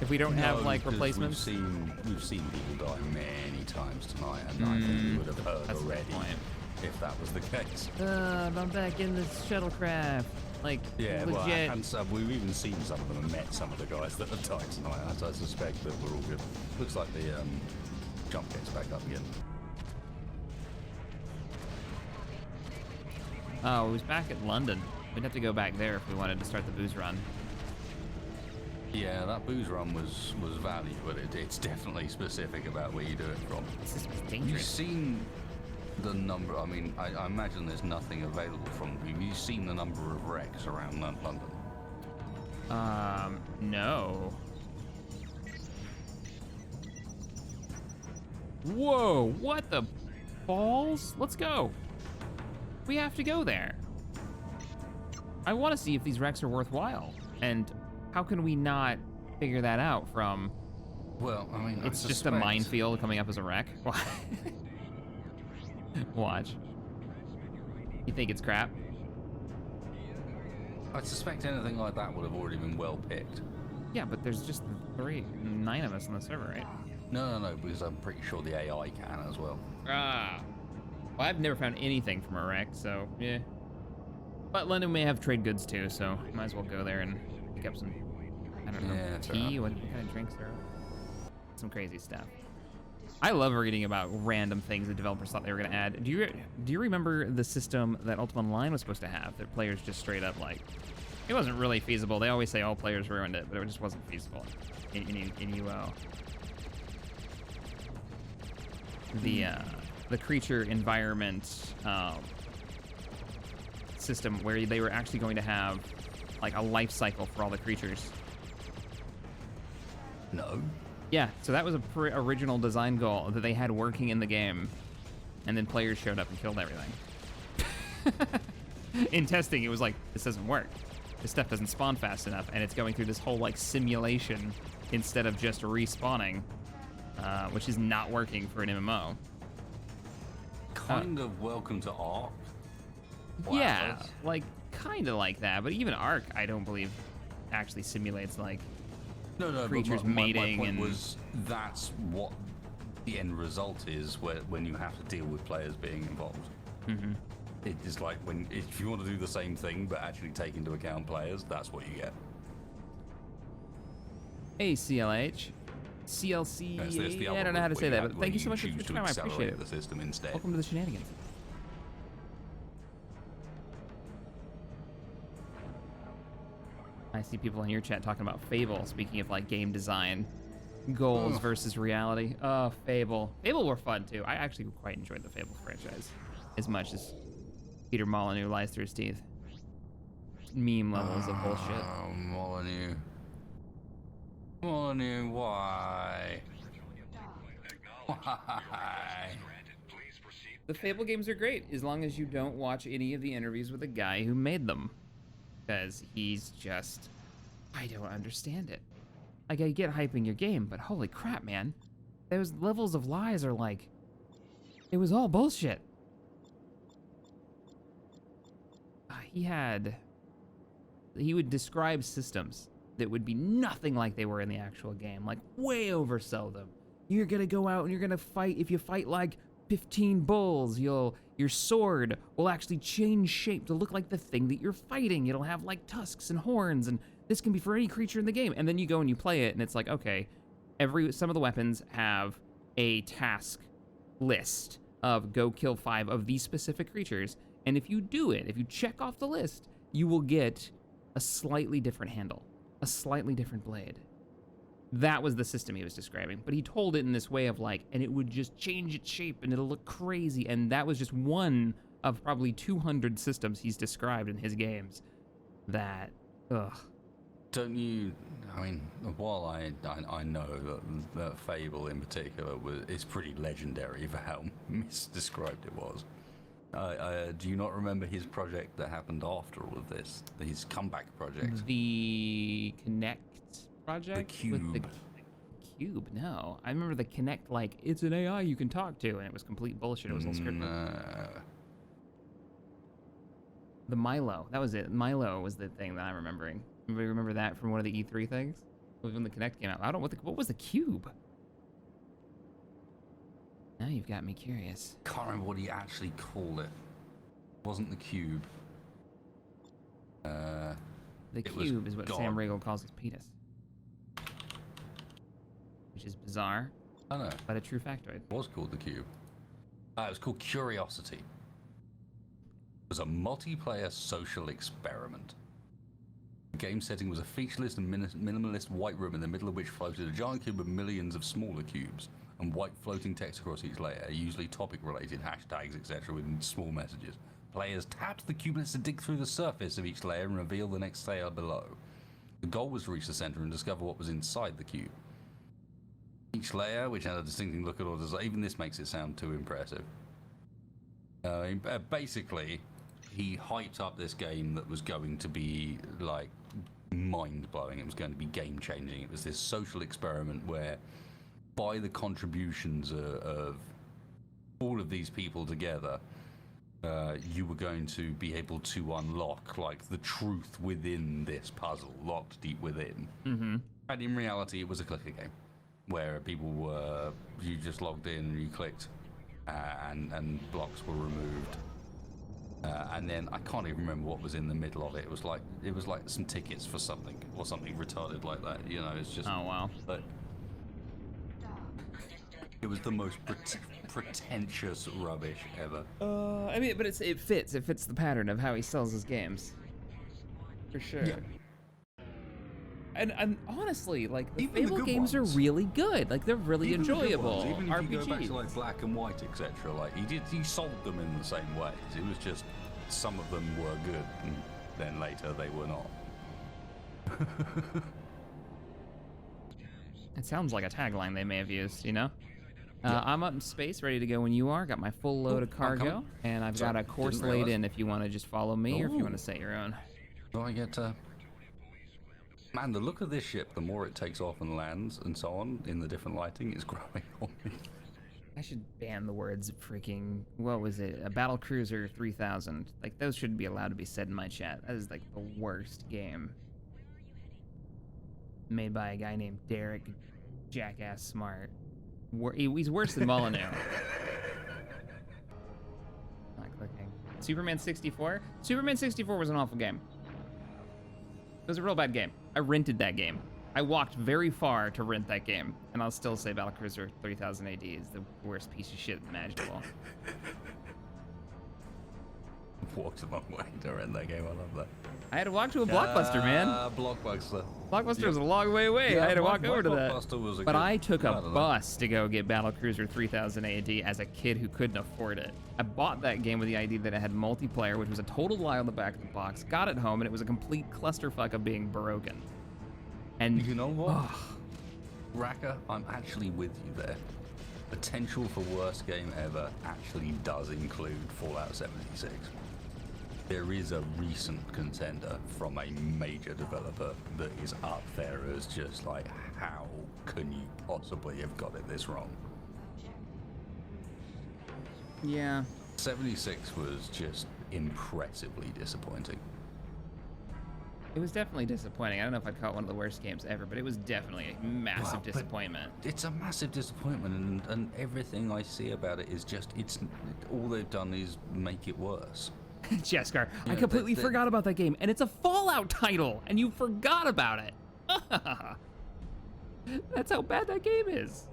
If we don't have, like, replacements? We've seen people die many times tonight, and I think we would have heard That's a good already point. if that was the case. I'm back in this shuttlecraft. Like, Yeah, legit. well, and so we've even seen some of them and met some of the guys that have died tonight. I suspect that we're all good. Looks like the jump gate's back up again. Oh, it was back at London. We'd have to go back there if we wanted to start the booze run. Yeah, that booze run was valid, but it's definitely specific about where you do it from. This is You've dangerous. seen the number, I mean, I imagine there's nothing available from them. You've seen the number of wrecks around London. No. Whoa, what the balls? Let's go. We have to go there. I want to see if these wrecks are worthwhile. And how can we not figure that out from... Well, I mean, it's just a minefield coming up as a wreck. Watch. You think it's crap? I suspect anything like that would have already been well picked. Yeah, but there's just 9 of us on the server, right? No, because I'm pretty sure the AI can as well. Ah. Well, I've never found anything from a wreck, so yeah. But London may have trade goods too, so might as well go there and pick up some, I don't know, tea? What kind of drinks there are? Some crazy stuff. I love reading about random things that developers thought they were going to add. Do you remember the system that Ultima Online was supposed to have that players just straight up like, it wasn't really feasible. They always say all players ruined it, but it just wasn't feasible. The creature environment system where they were actually going to have like a life cycle for all the creatures. No. Yeah, so that was a original design goal that they had working in the game, and then players showed up and killed everything. In testing, it was like, this doesn't work. This stuff doesn't spawn fast enough, and it's going through this whole like simulation instead of just respawning, which is not working for an MMO. Kind of welcome to Ark. Wow. Yeah, like kind of like that, but even Ark, I don't believe actually simulates like No, creatures but my mating point and was that's what the end result is when you have to deal with players being involved. Mm-hmm. It is like if you want to do the same thing but actually take into account players, that's what you get. Hey, CLH. CLC, I don't know how to say that, but thank you so much for the time. I appreciate it. The system instead. Welcome to the Shenanigans. I see people in your chat talking about Fable, speaking of like game design goals versus reality. Oh, Fable. Fable were fun too. I actually quite enjoyed the Fable franchise as much as Peter Molyneux lies through his teeth. Meme levels of bullshit. Molyneux. Molyneux, why? Why? The Fable games are great as long as you don't watch any of the interviews with the guy who made them. Because he's just, I don't understand it. Like, I get hyping your game, but holy crap, man. Those levels of lies are like, it was all bullshit. He would describe systems that would be nothing like they were in the actual game, like way oversell them. You're gonna go out and you're gonna fight, if you fight like 15 bulls, your sword will actually change shape to look like the thing that you're fighting. It'll have like tusks and horns, and this can be for any creature in the game. And then you go and you play it, and it's like, okay, some of the weapons have a task list of go kill 5 of these specific creatures, and if you do it, if you check off the list, you will get a slightly different handle, a slightly different blade. That was the system he was describing, but he told it in this way of like, and it would just change its shape and it'll look crazy. And that was just one of probably 200 systems he's described in his games that, ugh. Don't you, I mean, while I know that Fable in particular is pretty legendary for how misdescribed it was. Do you not remember his project that happened after all of this? His comeback project? The Connect project? The Cube. With the Cube, no. I remember the Connect, like, it's an AI you can talk to, and it was complete bullshit. It was all scripted. The Milo, that was it. Milo was the thing that I'm remembering. Anybody remember that from one of the E3 things? When the Connect came out. I don't know what was the Cube? Now you've got me curious. Can't remember what he actually called it. Wasn't the Cube. The Cube is what Sam Riegel calls his penis. Which is bizarre. I know. But a true factoid. It was called the Cube. It was called Curiosity. was a multiplayer social experiment. The game setting was a featureless and minimalist white room in the middle of which floated a giant cube with millions of smaller cubes and white floating text across each layer, usually topic-related hashtags, etc., with small messages. Players tapped the cubelets to dig through the surface of each layer and reveal the next layer below. The goal was to reach the center and discover what was inside the cube. Each layer, which had a distinctive look at all design, even this makes it sound too impressive. Basically, he hyped up this game that was going to be like mind-blowing. It was going to be game-changing. It was this social experiment where, by the contributions of all of these people together, you were going to be able to unlock like the truth within this puzzle, locked deep within. Mm-hmm. And in reality, it was a clicker game where people were, you just logged in, you clicked, and blocks were removed. And then I can't even remember what was in the middle of it. It was like some tickets for something or something retarded like that. You know, it's just. Oh wow. But it was the most pretentious rubbish ever. I mean, but it fits. It fits the pattern of how he sells his games. For sure. Yeah. And honestly, like the Fable games are really good. Like they're really enjoyable. Even if RPGs. you go back to like Black and White, etc., like he sold them in the same ways. It was just some of them were good, and then later they were not. It sounds like a tagline they may have used, you know? I'm up in space, ready to go when you are. Got my full load of cargo, and I've got a course laid in if you want to just follow me or if you want to set your own. Do I get to... Man, the look of this ship, the more it takes off and lands and so on in the different lighting, is growing on me. I should ban the words freaking, what was it, a Battle Cruiser 3000. Like, those shouldn't be allowed to be said in my chat. That is like the worst game. Made by a guy named Derek Jackass Smart. He's worse than Molyneux. Not clicking. Superman 64? Superman 64 was an awful game. It was a real bad game. I rented that game. I walked very far to rent that game, and I'll still say Battlecruiser 3000 AD is the worst piece of shit imaginable. Walked a long way to rent that game. I love that. I had to walk to a Blockbuster, man. Blockbuster. Blockbuster was a long way away. Yeah, I had to walk over to that. Was but I took a bus to go get Battlecruiser 3000 AD as a kid who couldn't afford it. I bought that game with the idea that it had multiplayer, which was a total lie on the back of the box. Got it home, and it was a complete clusterfuck of being broken. And you know what? Raka, I'm actually with you there. Potential for worst game ever actually does include Fallout 76. There is a recent contender from a major developer that is up there as just like, how can you possibly have got it this wrong? Yeah. 76 was just impressively disappointing. It was definitely disappointing. I don't know if I'd call it one of the worst games ever, but it was definitely a massive disappointment. It's a massive disappointment, and everything I see about it is just, all they've done is make it worse. Jeskar, I completely forgot about that game, and it's a Fallout title, and you forgot about it. That's how bad that game is.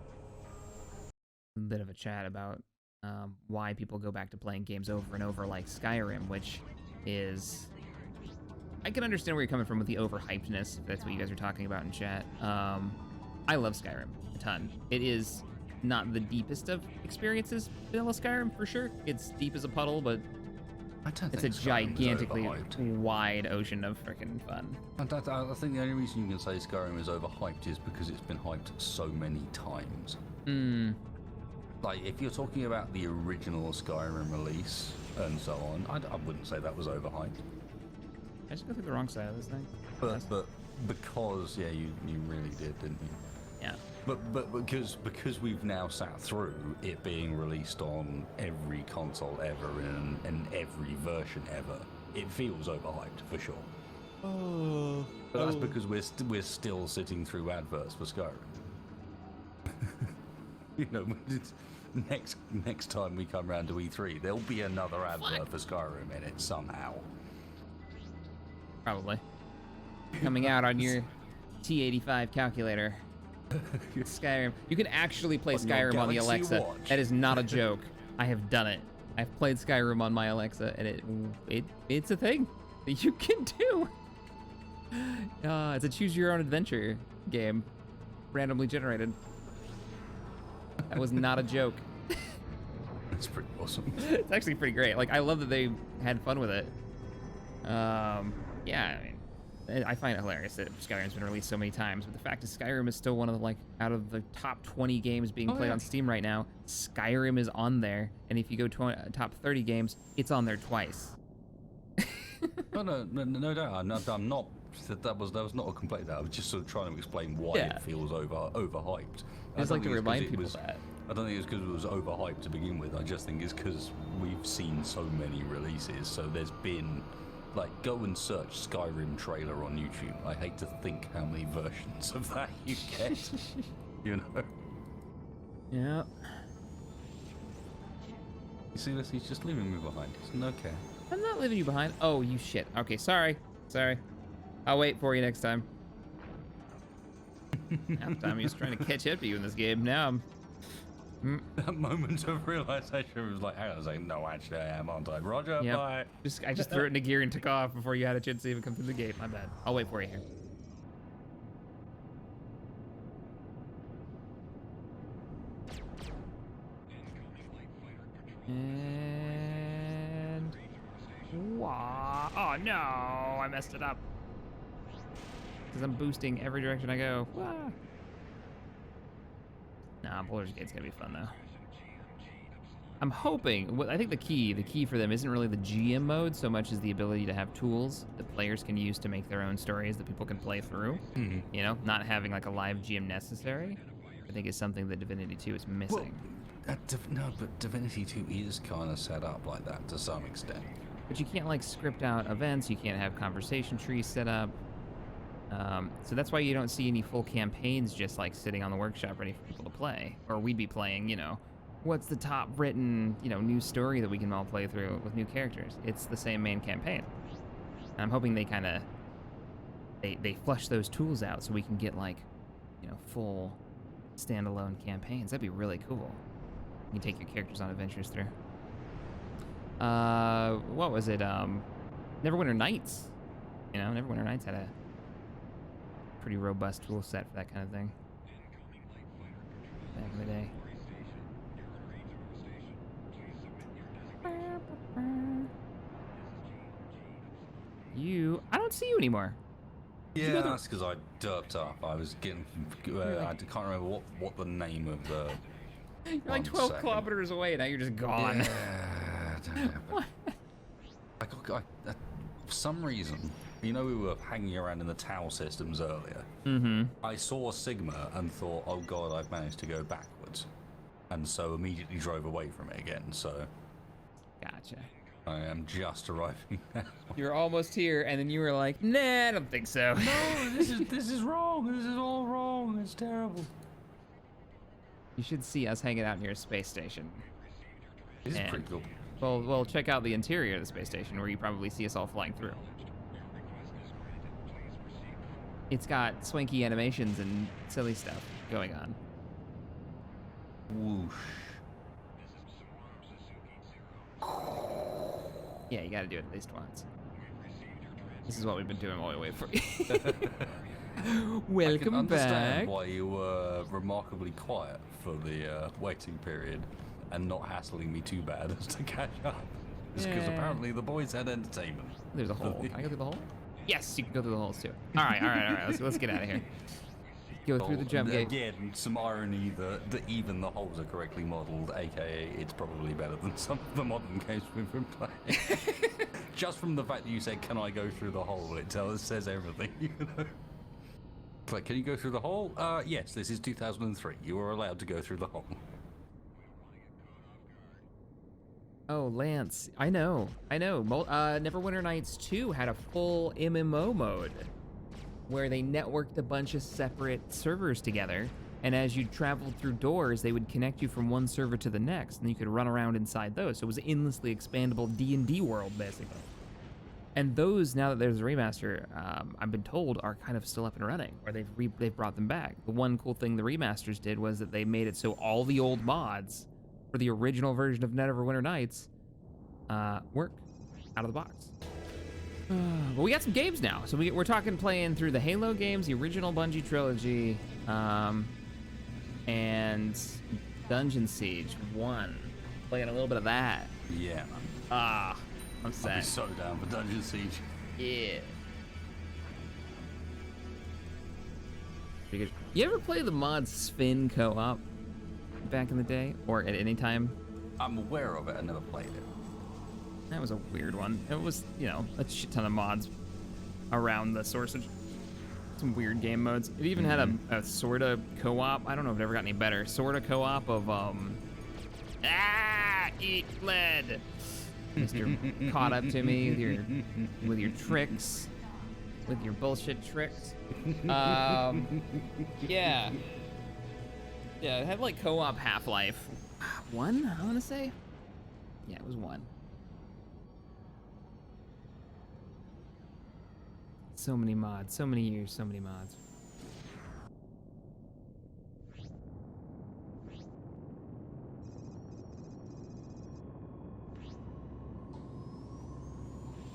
A bit of a chat about why people go back to playing games over and over like Skyrim, which is... I can understand where you're coming from with the overhypedness, if that's what you guys are talking about in chat. I love Skyrim a ton. It is not the deepest of experiences, vanilla Skyrim, for sure. It's deep as a puddle, but it's a gigantically wide ocean of freaking fun. I think the only reason you can say Skyrim is overhyped is because it's been hyped so many times. Like, if you're talking about the original Skyrim release and so on, I wouldn't say that was overhyped. I just go through the wrong side of this thing. But because, yeah, you really did, didn't you? Yeah. But because we've now sat through it being released on every console ever and every version ever, it feels overhyped for sure. But that's because we're still sitting through adverts for Skyrim. You know, next time we come around to E3, there'll be another advert for Skyrim in it somehow. Probably. Coming out on your T85 calculator. Skyrim. You can actually play Skyrim on the Alexa. Watch. That is not a joke. I have done it. I've played Skyrim on my Alexa, and it's a thing that you can do. It's a choose your own adventure game, randomly generated. That was not a joke. That's pretty awesome. It's actually pretty great. Like, I love that they had fun with it. Yeah, I mean, I find it hilarious that Skyrim's been released so many times, but the fact is Skyrim is still one of the, like, out of the top 20 games being played on Steam right now, Skyrim is on there, and if you go to top 30 games, it's on there twice. No doubt. I'm not. That was not a complaint. I was just sort of trying to explain why it feels overhyped. I just like to remind people that. I don't think it's because it was overhyped to begin with. I just think it's because we've seen so many releases. So there's been, like, go and search Skyrim trailer on YouTube. I hate to think how many versions of that you get. You know. Yeah. You see this? He's just leaving me behind. It's no care. I'm not leaving you behind. Oh, you shit. Okay, sorry. I'll wait for you next time. Half the time he was trying to catch up to you in this game. Now I'm... That moment of realization was like, hang on a second, no, actually I am, aren't I? Roger, bye. I just threw it into gear and took off before you had a chance to even come through the gate. My bad. I'll wait for you here. And... Wah. Oh no, I messed it up. Because I'm boosting every direction I go. Wah. Nah, Boulder's Gate's gonna be fun though. I'm hoping, I think the key for them isn't really the GM mode so much as the ability to have tools that players can use to make their own stories that people can play through. Mm-hmm. You know, not having like a live GM necessary, I think is something that Divinity 2 is missing. Well, no, but Divinity 2 is kind of set up like that to some extent. But you can't like script out events, you can't have conversation trees set up. So that's why you don't see any full campaigns just like sitting on the workshop ready for people to play. Or we'd be playing, you know, what's the top written, you know, new story that we can all play through with new characters. It's the same main campaign. And I'm hoping they kind of, they flush those tools out so we can get like, you know, full standalone campaigns. That'd be really cool. You can take your characters on adventures through. What was it? Neverwinter Nights. You know, Neverwinter Nights had a pretty robust tool set for that kind of thing back in the day. I don't see you anymore. Yeah, that's because I derped up. I was getting, I can't remember what the name of the... You're like 12 kilometers away, now you're just gone. Yeah, what? For some reason, you know, we were hanging around in the Tau systems earlier. Mm-hmm. I saw Sigma and thought, oh god, I've managed to go backwards. And so immediately drove away from it again, so... Gotcha. I am just arriving now. You're almost here, and then you were like, nah, I don't think so. No, this is wrong. This is all wrong. It's terrible. You should see us hanging out near a space station. This is pretty cool. Well, check out the interior of the space station, where you probably see us all flying through. It's got swanky animations and silly stuff going on. Whoosh. Yeah, you gotta do it at least once. This is what we've been doing while we wait for you. Welcome I can understand back. Why you were remarkably quiet for the waiting period and not hassling me too bad as to catch up. It's because apparently the boys had entertainment. There's a hole. Can I go through the hole? Yes, you can go through the holes too. All right. Let's get out of here. Go through the jump gate. Again, some irony that even the holes are correctly modelled, aka it's probably better than some of the modern games we've been playing. Just from the fact that you said, "Can I go through the hole?" It says everything. You know. Like, can you go through the hole? Yes. This is 2003. You are allowed to go through the hole. Oh, Lance, I know. Neverwinter Nights 2 had a full MMO mode where they networked a bunch of separate servers together, and as you traveled through doors, they would connect you from one server to the next, and you could run around inside those. So it was an endlessly expandable D&D world, basically. And those, now that there's a remaster, I've been told, are kind of still up and running, or they've brought them back. The one cool thing the remasters did was that they made it so all the old mods for the original version of Neverwinter Nights work out of the box. But we got some games now. So we're talking playing through the Halo games, the original Bungie trilogy, and Dungeon Siege 1. Playing a little bit of that. Yeah, man. I'm set. I'd be so down for Dungeon Siege. Yeah. Pretty good. You ever play the mod Spin co-op back in the day, or at any time? I'm aware of it. I never played it. That was a weird one. It was, you know, a shit ton of mods around the source of some weird game modes. It even had a sort of co-op. I don't know if it ever got any better. Sort of co-op of eat lead. Mr. caught up to me with your tricks, with your bullshit tricks. Yeah. Yeah, it had like co-op Half-Life. 1, I want to say. Yeah, it was 1. So many mods, so many years, so many mods.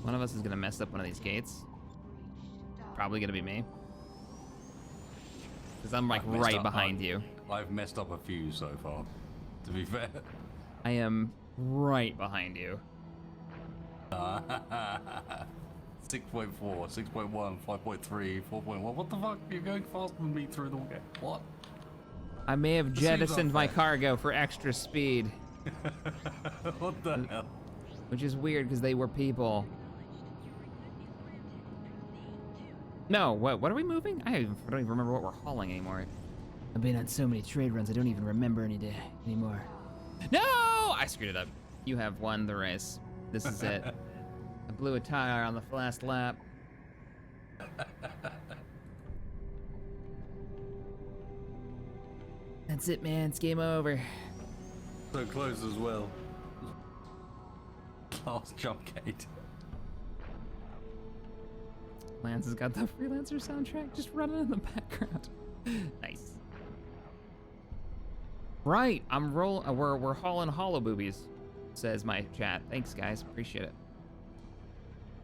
One of us is gonna mess up one of these gates. Probably gonna be me. Because I'm like right behind you. I've messed up a few so far, to be fair. I am right behind you. 6.4, 6.1, 5.3, 4.1. What the fuck? You're going faster than me through the gate. What? I may have jettisoned my cargo for extra speed. What the hell? Which is weird because they were people. No, what are we moving? I don't even remember what we're hauling anymore. I've been on so many trade runs, I don't even remember any day anymore. No! I screwed it up. You have won the race. This is it. I blew a tire on the last lap. That's it, man. It's game over. So close as well. Last jump gate. Lance has got the Freelancer soundtrack just running in the background. Nice. Right, we're hauling hollow boobies, says my chat. Thanks, guys. Appreciate it.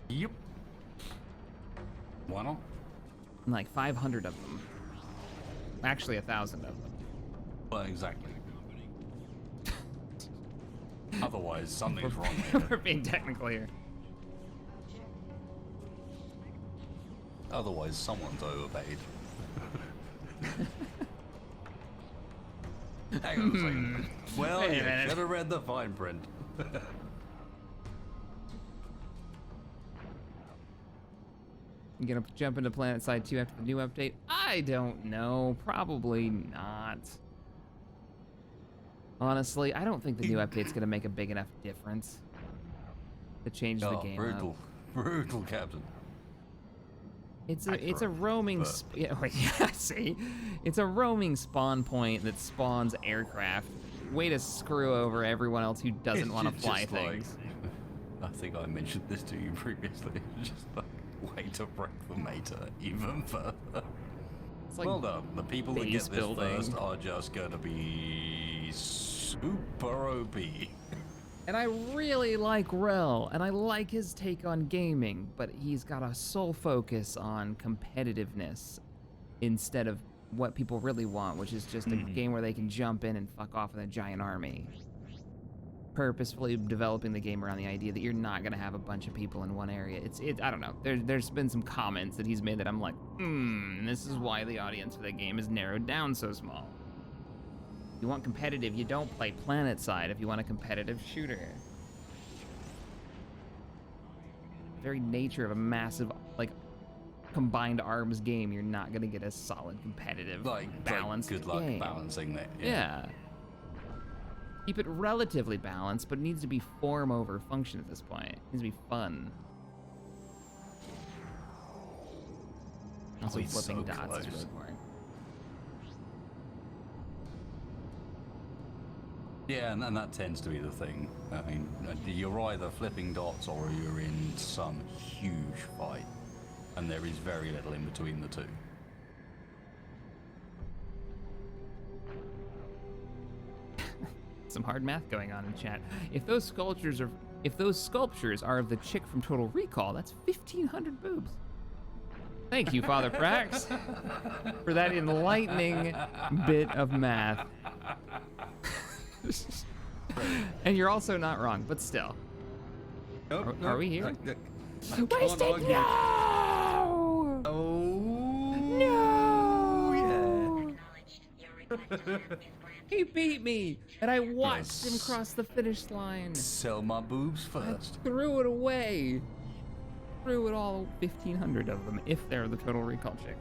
Yep. Why not? Like 500 of them. Actually, 1,000 of them. Well, exactly. Otherwise, something's wrong here. We're being technical here. Otherwise, someone's overpaid. Hang on a second. Well, Wait a you minute. should have read the fine print. You gonna jump into Planet Side 2 after the new update? I don't know. Probably not. Honestly, I don't think the new update's gonna make a big enough difference to change the game brutal. up. Brutal, Captain. It's a roaming see, it's a roaming spawn point that spawns aircraft. Way to screw over everyone else who doesn't want to fly things. Like, I think I mentioned this to you previously. It's just like way to break the meta even further. It's like well done. The people that get this building. first are just gonna be super OP. And I really like Rel, and I like his take on gaming, but he's got a sole focus on competitiveness instead of what people really want, which is just a game where they can jump in and fuck off with a giant army. Purposefully developing the game around the idea that you're not gonna have a bunch of people in one area. I don't know. There's been some comments that he's made that I'm like, this is why the audience for the game is narrowed down so small. If you want competitive, you don't play Planet Side if you want a competitive shooter. The very nature of a massive, like, combined arms game, you're not gonna get a solid competitive, balanced good luck game. balancing that. Yeah. Keep it relatively balanced, but it needs to be form over function at this point. It needs to be fun. Also, he's flipping so dots close. is really boring. Yeah, and that tends to be the thing. I mean, you're either flipping dots or you're in some huge fight, and there is very little in between the two. Some hard math going on in chat. If those sculptures are If those sculptures are of the chick from Total Recall, that's 1,500 boobs. Thank you, Father Prax, for that enlightening bit of math. And you're also not wrong, but still. Nope, Are we here? Wasted? No! No! Yeah. He beat me, and I watched him cross the finish line. Sell my boobs first. I threw it away. Threw it all 1,500 of them, if they're the Total Recall chick.